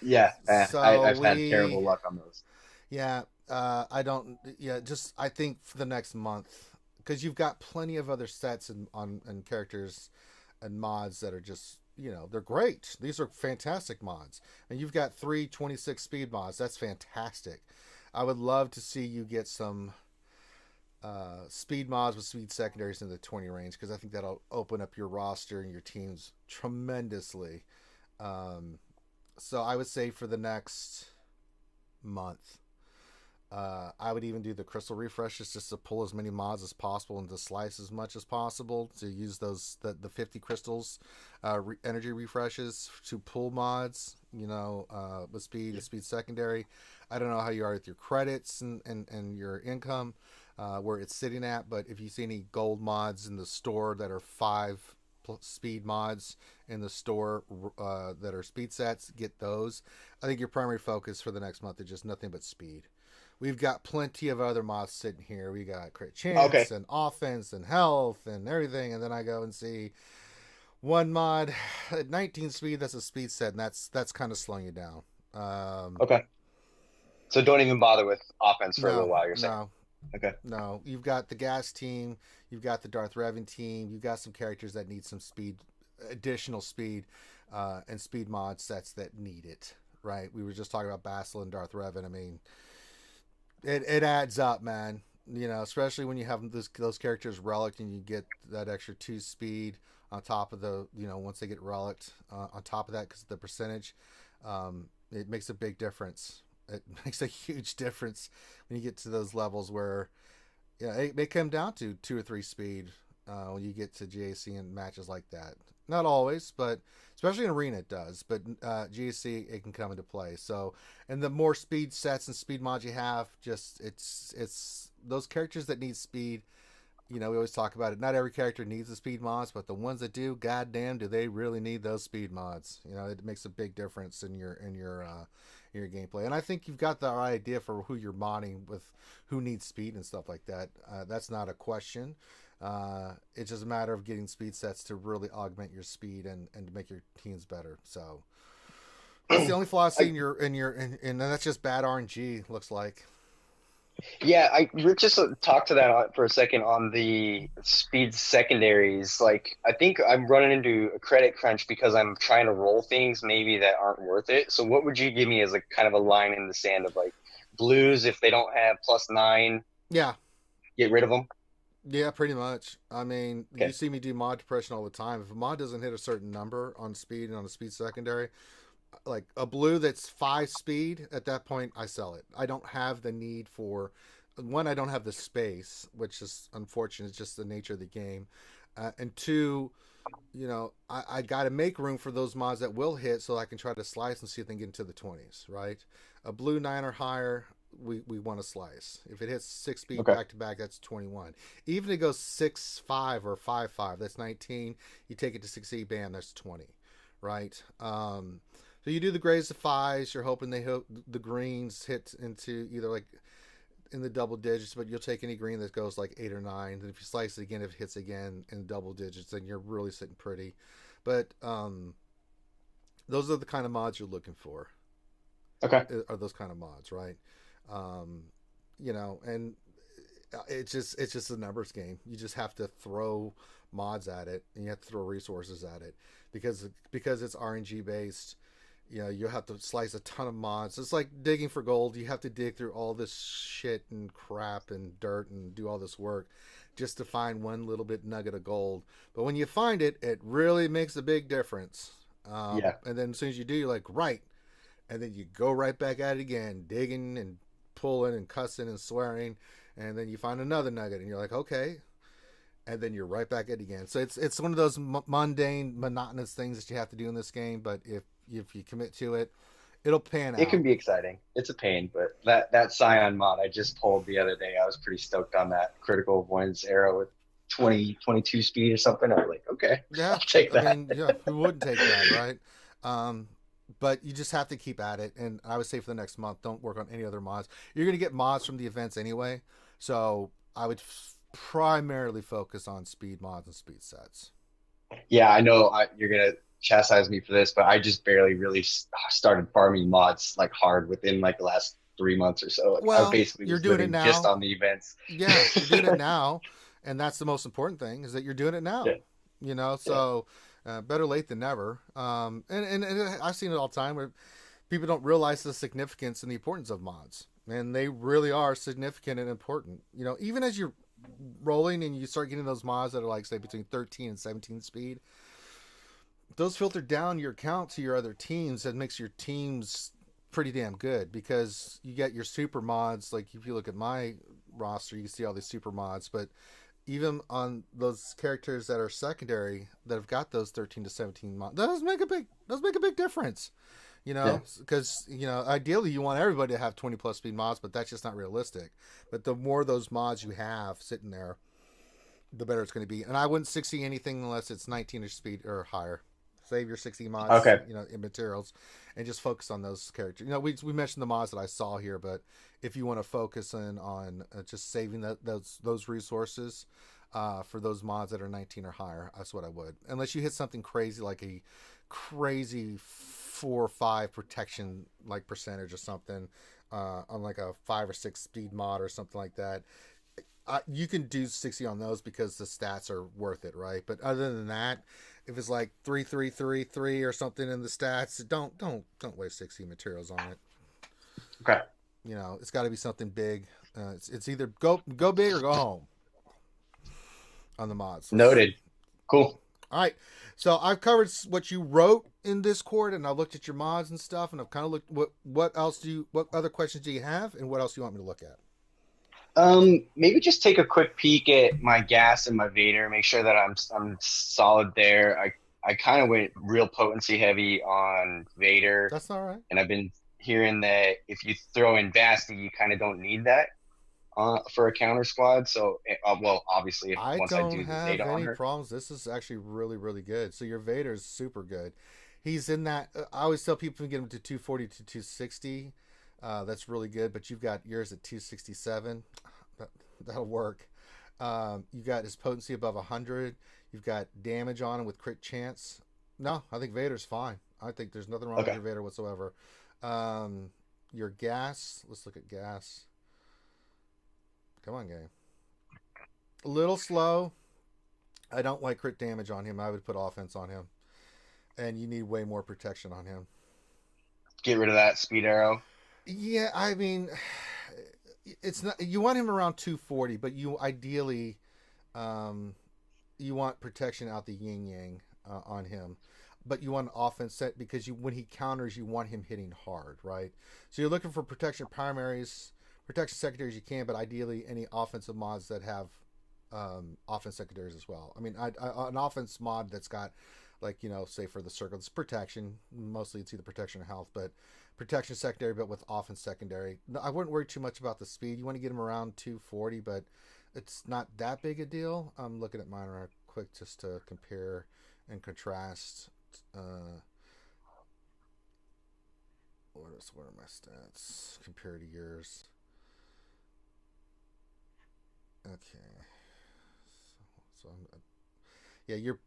Yeah, so I've had terrible luck on those. Yeah, I don't. Yeah, just I think for the next month, because you've got plenty of other sets and characters and mods that are just, they're great. These are fantastic mods, and you've got 3 26 speed mods. That's fantastic. I would love to see you get some speed mods with speed secondaries in the 20 range because I think that'll open up your roster and your teams tremendously. So I would say for the next month, I would even do the crystal refreshes just to pull as many mods as possible and to slice as much as possible to use the 50 crystals energy refreshes to pull mods, with speed and speed secondary. I don't know how you are with your credits and your income, where it's sitting at, but if you see any gold mods in the store that are 5 speed mods in the store that are speed sets, get those. I think your primary focus for the next month is just nothing but speed. We've got plenty of other mods sitting here. We got crit Okay. chance and offense and health and everything, and then I go and see one mod at 19 speed. That's a speed set, and that's kind of slowing you down. Okay. So don't even bother with offense for a little No, while, you're saying? no, Okay. no. You've got the gas team. You've got the Darth Revan team. You've got some characters that need some speed, additional speed, and speed mod sets that need it. Right. We were just talking about Basil and Darth Revan. I mean, it adds up, man. Especially when you have those characters relic and you get that extra 2 speed on top of once they get relic on top of that because of the percentage, it makes a big difference. It makes a huge difference when you get to those levels where it may come down to 2 or 3 speed when you get to GAC and matches like that. Not always, but especially in arena it does. But GAC it can come into play. So, and the more speed sets and speed mods you have, just it's those characters that need speed. We always talk about it. Not every character needs the speed mods, but the ones that do, goddamn, do they really need those speed mods? It makes a big difference in your gameplay. And I think you've got the right idea for who you're modding with, who needs speed and stuff like that. That's not a question. It's just a matter of getting speed sets to really augment your speed and to make your teams better. So that's the only flaw I see and that's just bad RNG. Looks like. Yeah, Rick just talked to that for a second on the speed secondaries. Like, I think I'm running into a credit crunch because I'm trying to roll things maybe that aren't worth it. So what would you give me as a kind of a line in the sand of like blues if they don't have +9, Yeah. get rid of them? Yeah, pretty much. I mean, you Okay. see me do mod depression all the time. If a mod doesn't hit a certain number on speed and on a speed secondary, like a blue that's 5 speed, at that point I sell it. I don't have the need for one. I don't have the space, which is unfortunate. It's just the nature of the game. And two, I got to make room for those mods that will hit so I can try to slice and see if they can get into the 20s, right? A blue 9 or higher, we want to slice. If it hits 6 speed Okay. back to back, that's 21. Even if it goes 6-5 or 5-5, that's 19. You take it to 6E, bam, that's 20, right? So you do the grays to 5s. You're hoping the greens hit into either like in the double digits, but you'll take any green that goes like 8 or 9. And if you slice it again, if it hits again in double digits, then you're really sitting pretty. But those are the kind of mods you're looking for. Okay. Are those kind of mods, right? Um, and it's just a numbers game. You just have to throw mods at it, and you have to throw resources at it because it's RNG based. You'll have to slice a ton of mods. It's like digging for gold. You have to dig through all this shit and crap and dirt and do all this work just to find one little bit nugget of gold. But when you find it, it really makes a big difference. Yeah. And then as soon as you do, you're like, right. And then you go right back at it again, digging and pulling and cussing and swearing. And then you find another nugget and you're like, okay. And then you're right back at it again. So it's one of those mundane, monotonous things that you have to do in this game. But if you commit to it, it'll pan It out. can be exciting. It's a pain, but that Scion mod I just pulled the other day, I was pretty stoked on that critical avoidance arrow with 22 speed or something. I was like, okay, Yeah, I'll take I that. mean, yeah, who wouldn't take that, right? But you just have to keep at it. And I would say for the next month, don't work on any other mods. You're going to get mods from the events anyway. So I would primarily focus on speed mods and speed sets. Yeah, I know you're gonna chastise me for this, but I just barely really started farming mods like hard within like the last 3 months or so. Like I Well, basically you're was doing it living just now. on the events. Yeah, you're doing it now. And that's the most important thing is that you're doing it Yeah, now. yeah, So better late than never. And I've seen it all the time where people don't realize the significance and the importance of mods. And they really are significant and important. Even as you're rolling and you start getting those mods that are like, say, between 13 and 17 speed, those filter down your count to your other teams. That makes your teams pretty damn good because you get your super mods. Like if you look at my roster, you can see all these super mods, but even on those characters that are secondary that have got those 13 to 17 mods, those make a big difference. You Yeah. know, because ideally you want everybody to have 20 plus speed mods, but that's just not realistic. But the more those mods you have sitting there, the better it's going to be. And I wouldn't 60 anything unless it's 19 inch speed or higher. Save your 60 mods, Okay. in materials, and just focus on those characters. We mentioned the mods that I saw here, but if you want to focus in on just saving those resources for those mods that are 19 or higher, that's what I would. Unless you hit something crazy like a crazy 4 or 5 protection like percentage or something on like a 5 or 6 speed mod or something like that. You can do 60 on those because the stats are worth it, right? But other than that, if it's like 3 or something in the stats, don't waste 60 materials on it. Okay. It's got to be something big. It's either go big or go home on the mods. Noted. Cool. All right, so I've covered what you wrote in Discord, and I looked at your mods and stuff, and I've kind of looked what other questions do you have, and what else do you want me to look at? Maybe just take a quick peek at my gas and my Vader, make sure that I'm solid there. I kind of went real potency heavy on Vader. That's all right. And I've been hearing that if you throw in Basti, you kind of don't need that for a counter squad. So, well, obviously, once I do the data on her. I don't have any problems. This is actually really, really good. So your Vader's super good. He's in that. I always tell people to get him to 240 to 260. That's really good, but you've got yours at 267. That'll work. You got his potency above 100. You've got damage on him with crit chance. No, I think Vader's fine. I think there's nothing wrong with your Vader whatsoever. Your gas. Let's look at gas. Come on, game. A little slow. I don't like crit damage on him. I would put offense on him. And you need way more protection on him. Get rid of that speed arrow. Yeah, I mean, it's not. You want him around 240, but you ideally, you want protection out the yin yang on him, but you want an offense set because when he counters, you want him hitting hard, right? So you're looking for protection primaries, protection secondaries you can, but ideally any offensive mods that have offense secondaries as well. I mean, an offense mod that's got say for the circle, it's protection. Mostly it's either protection or health, but protection secondary, but with offense secondary. I wouldn't worry too much about the speed. You want to get him around 240, but it's not that big a deal. I'm looking at mine real quick just to compare and contrast. What are my stats compared to yours? Okay. So you're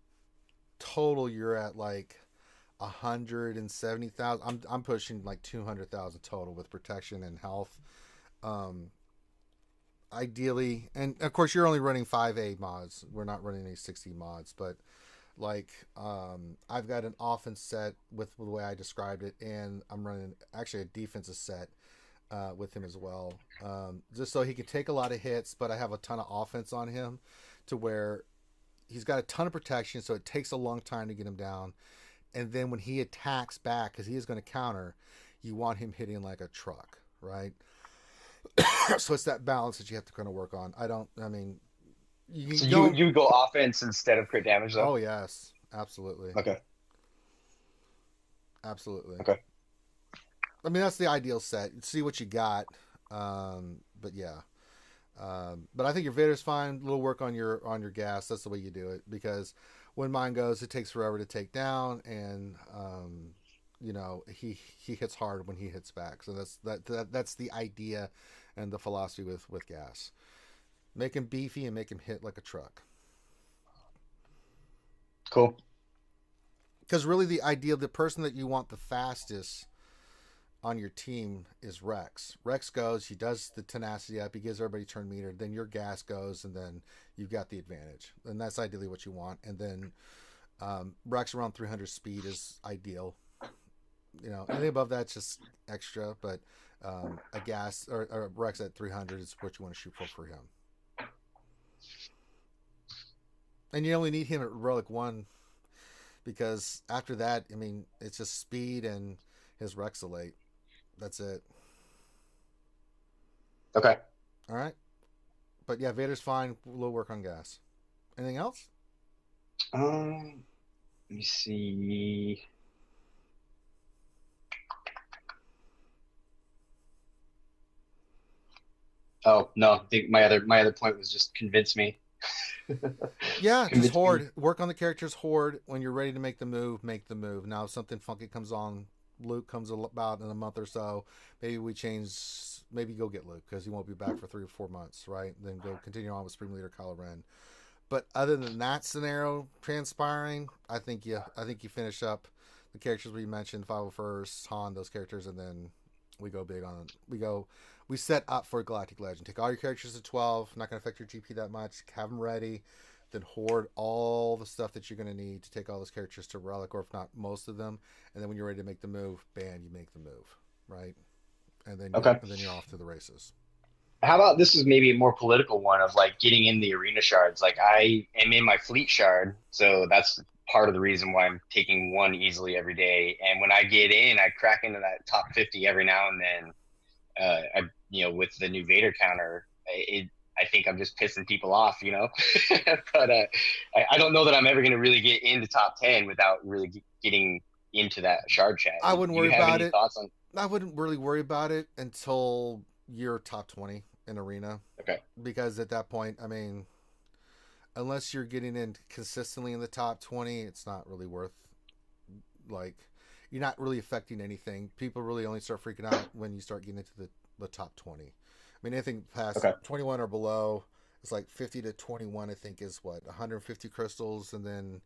total. You're at like 170,000. I'm pushing like 200,000 total with protection and health. Ideally, and of course you're only running 5A mods. We're not running any 60 mods, but I've got an offense set with the way I described it, and I'm running actually a defensive set with him as well, just so he can take a lot of hits, but I have a ton of offense on him to where he's got a ton of protection, so it takes a long time to get him down. And then when he attacks back, because he is going to counter, you want him hitting like a truck, right? So it's that balance that you have to kind of work on. You go offense instead of crit damage, though? Oh, yes. Absolutely. Okay. Absolutely. Okay. I mean, that's the ideal set. See what you got. But yeah. But I think your Vader's fine. A little work on your gas. That's the way you do it, because when mine goes, it takes forever to take down, and he hits hard when he hits back. So that's the idea and the philosophy with gas. Make him beefy and make him hit like a truck. Cool. Because really, the person that you want the fastest on your team is Rex. Rex goes, he does the tenacity up, he gives everybody turn meter, then your gas goes, and then you've got the advantage. And that's ideally what you want. And then Rex around 300 speed is ideal. Anything above that's just extra, but a gas or Rex at 300 is what you want to shoot for him. And you only need him at relic 1 because after that, I mean, it's just speed and his Rexalate. That's it. Okay. All right. But yeah, Vader's fine. We'll work on gas. Anything else? Let me see. Oh no, I think my other point was just convince me. Yeah, just Convince me. horde. Work on the character's horde. When you're ready to make the move, make the move. Now, if something funky comes on, Luke comes about in a month or so, maybe we change. Maybe go get Luke because he won't be back for 3 or 4 months, right? Then go continue on with Supreme Leader Kylo Ren. But other than that scenario transpiring, I think you finish up the characters we mentioned, 501st, Han, those characters, and then we go big on we set up for Galactic Legend. Take all your characters to 12, not going to affect your GP that much. Have them ready, then hoard all the stuff that you're going to need to take all those characters to Relic, or if not most of them. And then when you're ready to make the move, bam, you make the move, right? Okay. And then you're off to the races. How about this is maybe a more political one of like getting in the arena shards. Like I am in my fleet shard, so that's part of the reason why I'm taking one easily every day. And when I get in, I crack into that top 50 every now and then. With the new Vader counter, I think I'm just pissing people off, but I don't know that I'm ever going to really get into top 10 without really getting into that shard chat. I wouldn't Do you worry have about any it. thoughts on? I wouldn't really worry about it until you're top 20 in arena. Okay. Because at that point, I mean, unless you're getting in consistently in the top 20, it's not really worth, like, you're not really affecting anything. People really only start freaking out when you start getting into the top 20. I mean, anything past 21 or below, it's like 50 to 21, I think, is what, 150 crystals, and then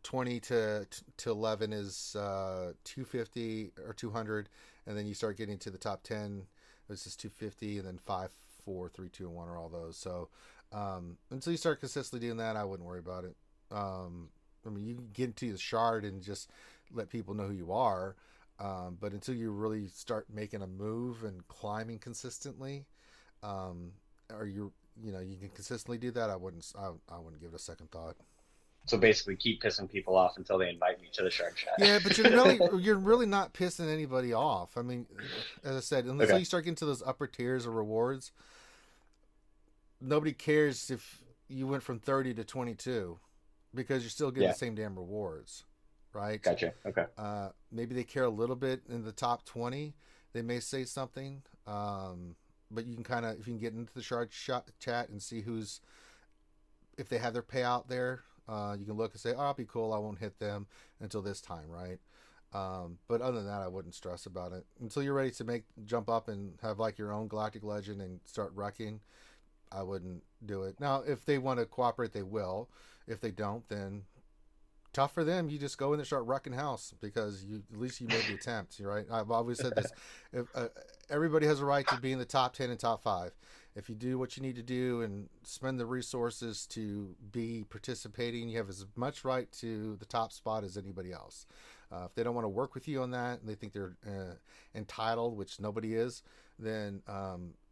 20 to 11 is 250 or 200, and then you start getting to the top 10, this is 250, and then 5, 4, 3, 2, and 1 are all those. So until you start consistently doing that, I wouldn't worry about it. I mean, you can get into the shard and just let people know who you are, but until you really start making a move and climbing consistently, or you can consistently do that, I wouldn't give it a second thought. So basically, keep pissing people off until they invite me to the shard chat. Yeah, but you're really not pissing anybody off. I mean, as I said, until you start getting to those upper tiers of rewards, nobody cares if you went from 30 to 22 because you're still getting the same damn rewards, right? Gotcha. Okay. Maybe they care a little bit in the top 20. They may say something, but you can kind of, if you can get into the shard chat and see if they have their payout there, you can look and say, oh, I'll be cool. I won't hit them until this time, right? But other than that, I wouldn't stress about it until you're ready to jump up and have like your own Galactic Legend and start wrecking. I wouldn't do it. Now, if they want to cooperate, they will. If they don't, then tough for them. You just go in and start wrecking house because at least you made the attempt, right? I've always said this. If, everybody has a right to be in the top 10 and top 5. If you do what you need to do and spend the resources to be participating, you have as much right to the top spot as anybody else. If they don't want to work with you on that and they think they're entitled, which nobody is, then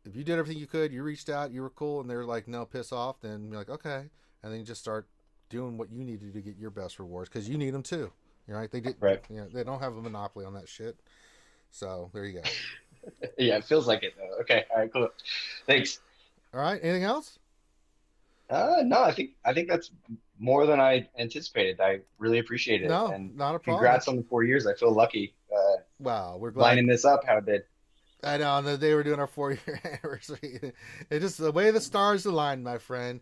if you did everything you could, you reached out, you were cool, and they're like, no, piss off, then you're like, okay. And then you just start doing what you need to do to get your best rewards because you need them too. Right? They did. Right. They don't have a monopoly on that shit. So there you go. Yeah, it feels like it though. Okay. All right. Cool. Thanks. All right. Anything else? No, I think that's more than I anticipated. I really appreciate it. No, and not a problem. Congrats on the 4 years. I feel lucky. Wow, we're glad lining this up how it did. I know the day we're doing our 4-year anniversary. It's just the way the stars aligned, my friend.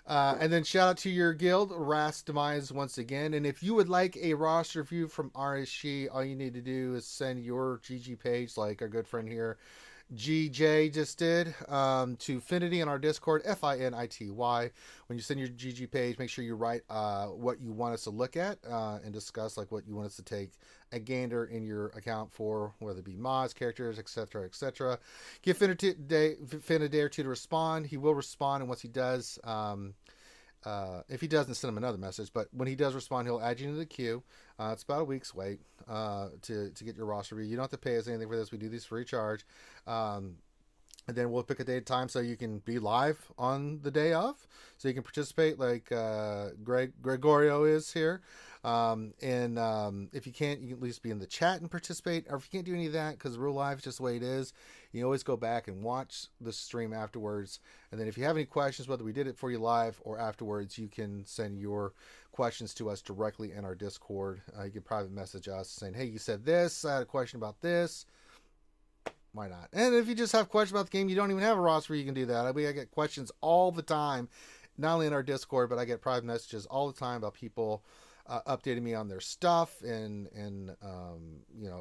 And then shout out to your guild, Ras Demise, once again. And if you would like a roster review from RSG, all you need to do is send your GG page, like our good friend here, GJ just did, to Finity on our Discord, Finity. When you send your GG page, make sure you write what you want us to look at and discuss, like what you want us to take a gander in your account for, whether it be mods, characters, etc., etc. Give Finn a day or two to respond. He will respond, and once he does, if he doesn't, send him another message. But when he does respond, he'll add you into the queue. It's about a week's wait to get your roster review. You don't have to pay us anything for this. We do these free charge. And then we'll pick a day and time so you can be live on the day of, so you can participate like Gregorio is here. If you can't, you can at least be in the chat and participate. Or if you can't do any of that, because real life is just the way it is, you always go back and watch the stream afterwards. And then if you have any questions, whether we did it for you live or afterwards, you can send your questions to us directly in our Discord. You can private message us saying, hey, you said this, I had a question about this. Why not? And if you just have questions about the game, you don't even have a roster, you can do that. I get questions all the time, not only in our Discord, but I get private messages all the time about people updating me on their stuff and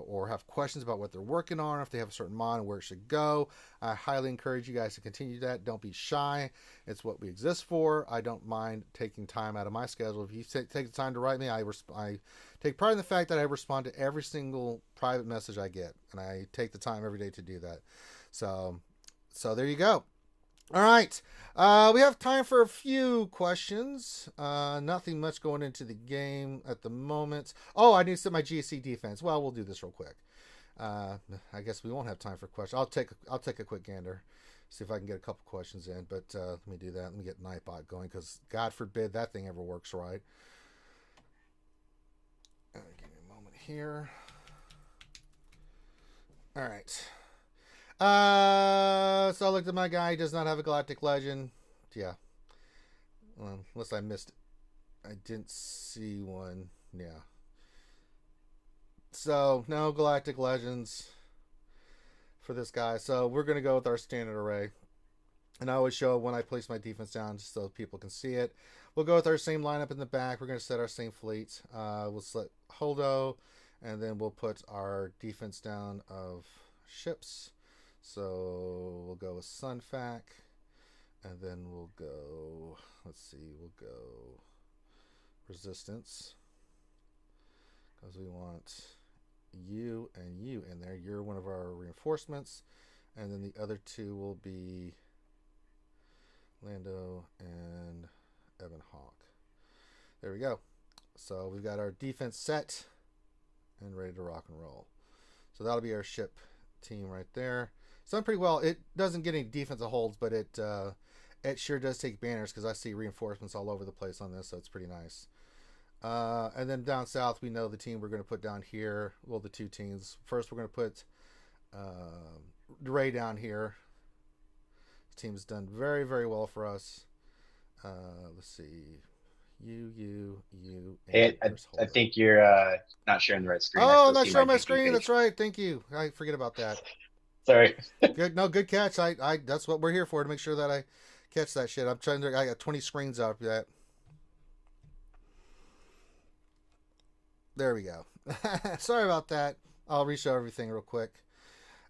or have questions about what they're working on, or if they have a certain mod and where it should go. I highly encourage you guys to continue that. Don't be shy. It's what we exist for. I don't mind taking time out of my schedule. If you take the time to write me, I take pride in the fact that I respond to every single private message I get, and I take the time every day to do that. So there you go. All right. We have time for a few questions. Nothing much going into the game at the moment. Oh, I need to set my GSC defense. Well, we'll do this real quick. I guess we won't have time for questions. I'll take a quick gander, see if I can get a couple questions in. But let me do that. Let me get Nightbot going, because God forbid that thing ever works right. Give me a moment here. All right. So I looked at my guy. He does not have a Galactic Legend. Yeah. Unless I missed it. I didn't see one. Yeah. So, no Galactic Legends for this guy. So, we're going to go with our standard array. And I always show when I place my defense down just so people can see it. We'll go with our same lineup in the back. We're going to set our same fleet. We'll select Holdo. And then we'll put our defense down of ships. So we'll go with Sunfac, and then we'll go, we'll go Resistance, because we want you and you in there. You're one of our reinforcements, and then the other two will be Lando and Evan Hawk. There we go. So we've got our defense set and ready to rock and roll. So that'll be our ship team right there. It's done pretty well. It doesn't get any defensive holds, but it sure does take banners, because I see reinforcements all over the place on this, so it's pretty nice. And then down south, we know the team we're going to put down here. Well, the two teams. First, we're going to put Ray down here. The team has done very, very well for us. Let's see. You. Hey, I think you're not sharing the right screen. Oh, I'm not sharing my screen. That's right. Thank you. I forget about that. Sorry. Good catch. I that's what we're here for, to make sure that I catch that shit. I got 20 screens up that. There we go. Sorry about that. I'll reshow everything real quick.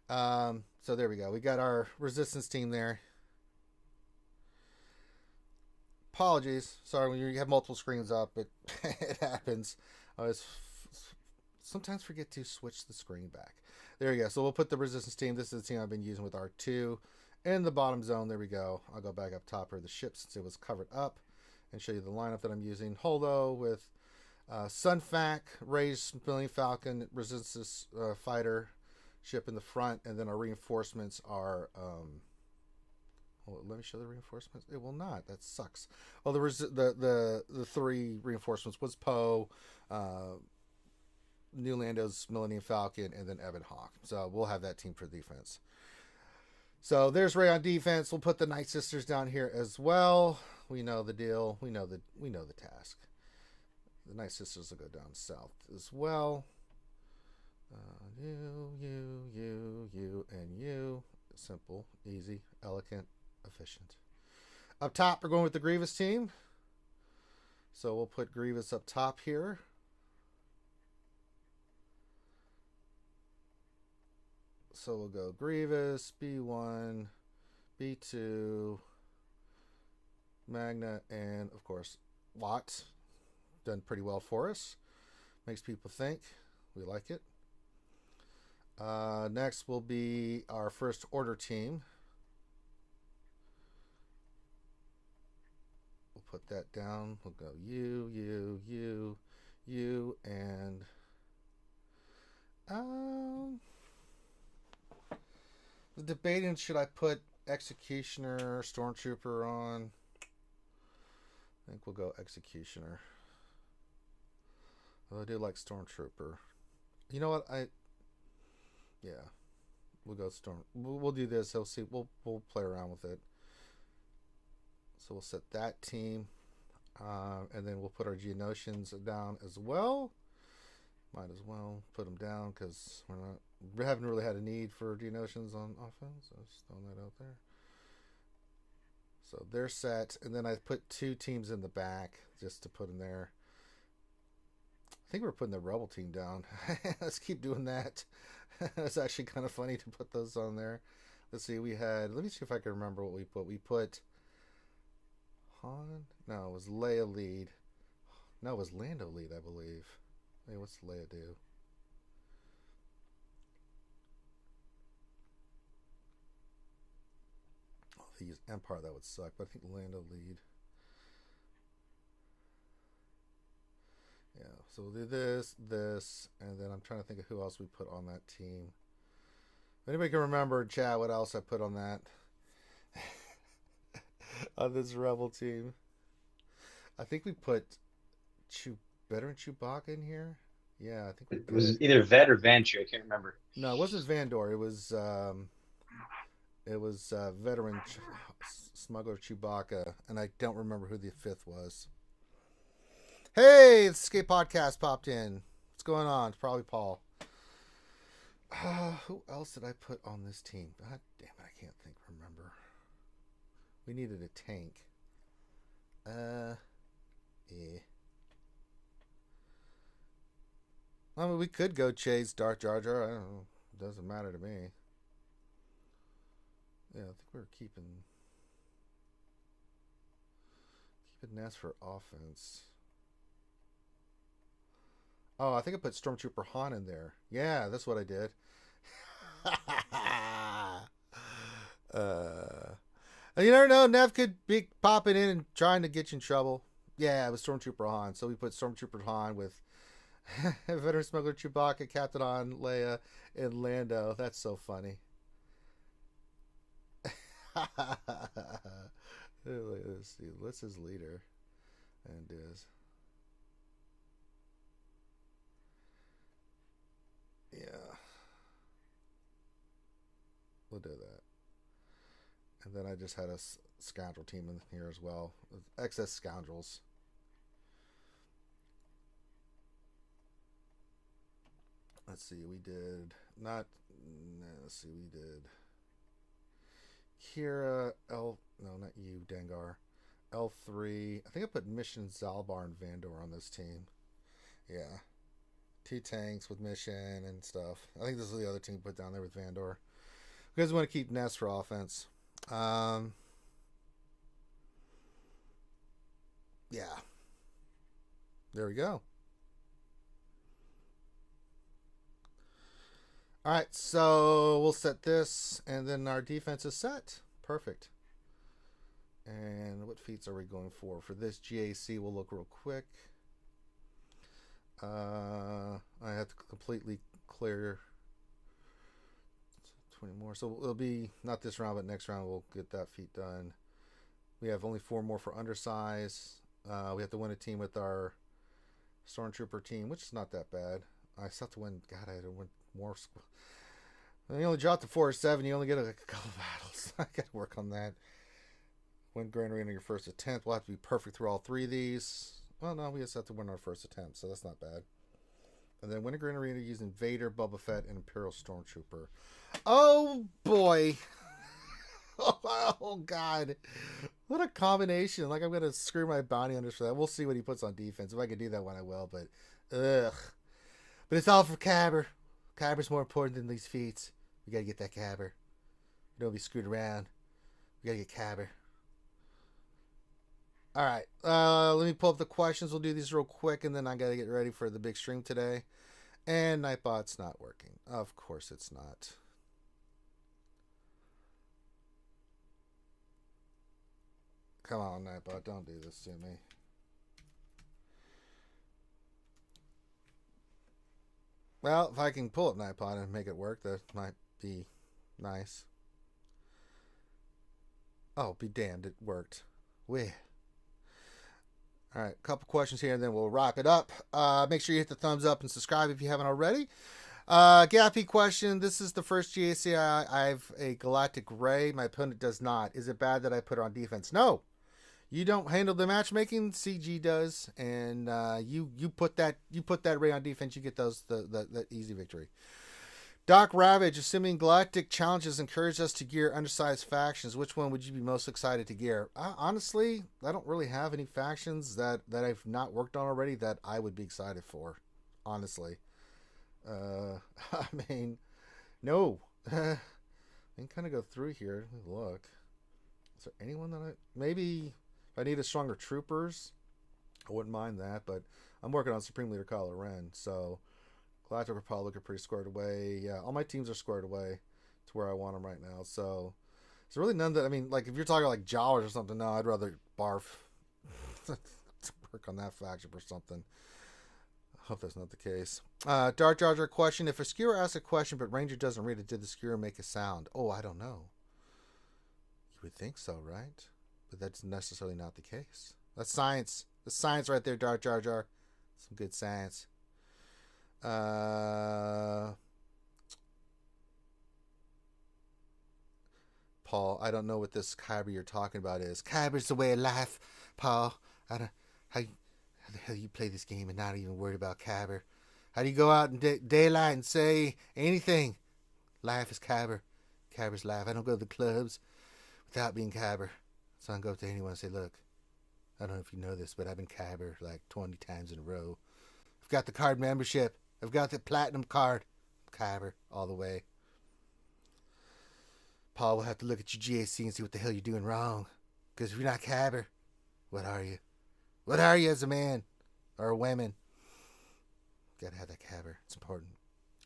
So there we go. We got our resistance team there. Apologies. Sorry, when you have multiple screens up, it happens. I always sometimes forget to switch the screen back. There we go. So we'll put the resistance team. This is the team I've been using with R2 in the bottom zone. There we go. I'll go back up top of the ship since it was covered up and show you the lineup that I'm using. Holdo with Sunfac, Ray's Millennium Falcon, Resistance Fighter ship in the front, and then our reinforcements are. Let me show the reinforcements. It will not. That sucks. Well, the three reinforcements was Poe, New Lando's Millennium Falcon, and then Evan Hawk. So we'll have that team for defense. So there's Ray on defense. We'll put the Night Sisters down here as well. We know the deal. We know the task. The Night Sisters will go down south as well. You, and you. Simple, easy, elegant, efficient. Up top, we're going with the Grievous team. So we'll put Grievous up top here. So we'll go Grievous, B1, B2, Magna, and of course, Lot. Done pretty well for us. Makes people think. We like it. Next will be our First Order team. We'll put that down. We'll go you, and debating, should I put Executioner, Stormtrooper on? I think we'll go Executioner. Well, I do like Stormtrooper. You know what? Yeah, we'll go Storm. We'll do this. We'll see. We'll play around with it. So we'll set that team, and then we'll put our Geonosians down as well. Might as well put them down because we haven't really had a need for Geonosians on offense. So just throwing that out there. So they're set, and then I put 2 teams in the back just to put in there. I think we're putting the Rebel team down. Let's keep doing that. It's actually kind of funny to put those on there. Let's see. Let me see if I can remember what we put. We put Han. No, it was Leia lead. No, it was Lando lead, I believe. Hey, what's Leia do? Oh, if he used Empire, that would suck. But I think Lando lead. Yeah, so we'll do this, and then I'm trying to think of who else we put on that team. If anybody can remember, chat, what else I put on that? On this Rebel team. I think we put veteran Chewbacca in here. Yeah, I think we did. It was either Vet or Vantry. I can't remember. No, it wasn't Vandor. It was veteran Smuggler Chewbacca, and I don't remember who the 5th was. Hey, the Skate Podcast popped in. What's going on? It's probably Paul. Who else did I put on this team? God damn it, I can't remember. We needed a tank. Yeah. I mean, we could go chase Darth Jar Jar. I don't know. It doesn't matter to me. Yeah, I think we're keeping Ness for offense. Oh, I think I put Stormtrooper Han in there. Yeah, that's what I did. You never know. Nev could be popping in and trying to get you in trouble. Yeah, it was Stormtrooper Han. So we put Stormtrooper Han with Veteran Smuggler Chewbacca, Captain Han, Leia, and Lando. That's so funny. Let's see. What's his leader? And is... Yeah. We'll do that. And then I just had a scoundrel team in here as well. Excess scoundrels. Let's see, we did Kira, no, not you, Dengar. L3. I think I put Mission Zalbar and Vandor on this team. Yeah. 2 tanks with Mission and stuff. I think this is the other team put down there with Vandor. You guys want to keep Ness for offense. Yeah. There we go. All right, so we'll set this, and then our defense is set. Perfect. And what feats are we going for? For this GAC, we'll look real quick. I have to completely clear 20 more. So it'll be not this round, but next round we'll get that feat done. We have only 4 more for undersize. We have to win a team with our Stormtrooper team, which is not that bad. I still have to win. God, I had to win more. You only dropped to 4 or 7. You only get a couple battles. I got to work on that. Win Grand Arena your first attempt. We'll have to be perfect through all 3 of these. Well, no, we just have to win our first attempt, so that's not bad. And then win a Grand Arena using Vader, Boba Fett, and Imperial Stormtrooper. Oh, boy. Oh, God. What a combination. Like, I'm going to screw my bounty hunters for that. We'll see what he puts on defense. If I can do that one, I will, but ugh. But it's all for Cabber. Cabber's more important than these feats. We got to get that Cabber. Don't be screwed around. We got to get Cabber. All right. Let me pull up the questions. We'll do these real quick, and then I got to get ready for the big stream today. And Nightbot's not working. Of course it's not. Come on, Nightbot. Don't do this to me. Well, if I can pull up Nightbot and make it work, that might be nice. Oh, be damned, it worked. Weh. All right, a couple questions here, and then we'll wrap it up. Make sure you hit the thumbs up and subscribe if you haven't already. Gappy question. This is the first GAC I have a Galactic Ray. My opponent does not. Is it bad that I put her on defense? No. You don't handle the matchmaking. CG does, and you put that Ray on defense. You get that easy victory. Doc Ravage, assuming Galactic challenges encourage us to gear undersized factions, which one would you be most excited to gear? Honestly, I don't really have any factions that I've not worked on already that I would be excited for. Honestly. I mean, no. I can kind of go through here. Let me look. Is there anyone that maybe if I need a stronger troopers, I wouldn't mind that, but I'm working on Supreme Leader Kylo Ren, so Galactic Republic are pretty squared away. Yeah, all my teams are squared away to where I want them right now. So there's really none that, I mean, like if you're talking like Jawas or something, no, I'd rather barf to work on that faction for something. I hope that's not the case. Dark Jar Jar question. If a skewer asks a question but Ranger doesn't read it, did the skewer make a sound? Oh, I don't know. You would think so, right? But that's necessarily not the case. That's science. That's science right there, Dark Jar Jar. Some good science. Paul, I don't know what this Kyber you're talking about is. Kyber's the way of life, Paul. I don't how the hell you play this game and not even worried about Kyber? How do you go out in daylight and say anything? Life is Kyber. Kyber's life. I don't go to the clubs without being Kyber. So I can go up to anyone and say, look, I don't know if you know this, but I've been Kyber like 20 times in a row. I've got the card membership. I've got the platinum card. Kyber all the way. Paul will have to look at your GAC and see what the hell you're doing wrong. Because if you're not Kyber, what are you? What are you as a man? Or a woman? Gotta have that Kyber. It's important.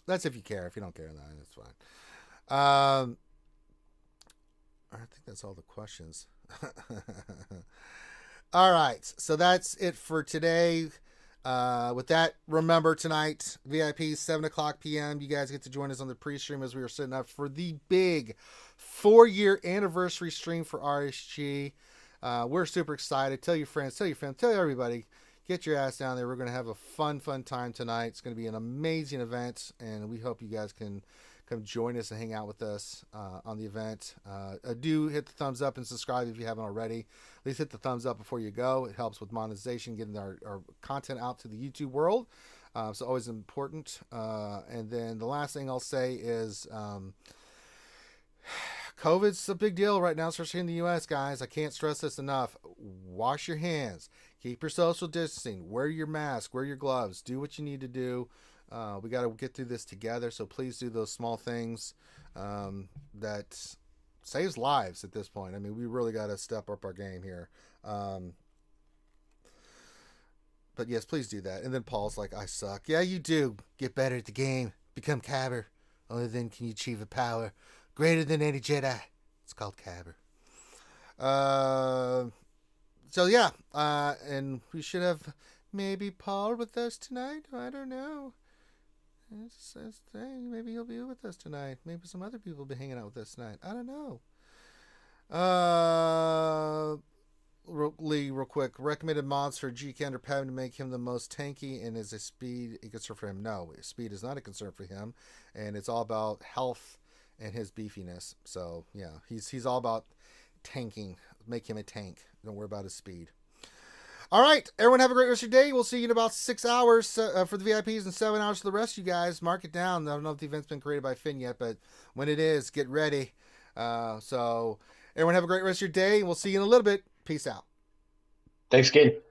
That's if you care. If you don't care, then that's fine. I think that's all the questions. All right. So that's it for today. With that, remember tonight, VIP, 7 o'clock p.m. You guys get to join us on the pre-stream as we are setting up for the big 4-year anniversary stream for RSG. We're super excited. Tell your friends, tell your family, tell everybody. Get your ass down there. We're going to have a fun time tonight. It's going to be an amazing event, and we hope you guys can come join us and hang out with us on the event. Do hit the thumbs up and subscribe if you haven't already. At least hit the thumbs up before you go. It helps with monetization, getting our content out to the YouTube world. So always important. And then the last thing I'll say is COVID's a big deal right now, especially in the U.S., guys. I can't stress this enough. Wash your hands. Keep your social distancing. Wear your mask. Wear your gloves. Do what you need to do. We got to get through this together, so please do those small things that saves lives at this point. I mean, we really got to step up our game here. But yes, please do that. And then Paul's like, I suck. Yeah, you do. Get better at the game. Become Kyber. Only then can you achieve a power greater than any Jedi. It's called Kyber. So yeah, and we should have maybe Paul with us tonight. I don't know. Maybe he'll be with us tonight. Maybe some other people will be hanging out with us tonight. I don't know. Real quick. Recommended mods for G-Kender Pevin to make him the most tanky, and is a speed a concern for him? No, speed is not a concern for him, and it's all about health and his beefiness. So yeah, he's all about tanking. Make him a tank. Don't worry about his speed. All right, everyone have a great rest of your day. We'll see you in about 6 hours for the VIPs and 7 hours for the rest of you guys. Mark it down. I don't know if the event's been created by Finn yet, but when it is, get ready. So everyone have a great rest of your day, and we'll see you in a little bit. Peace out. Thanks, kid.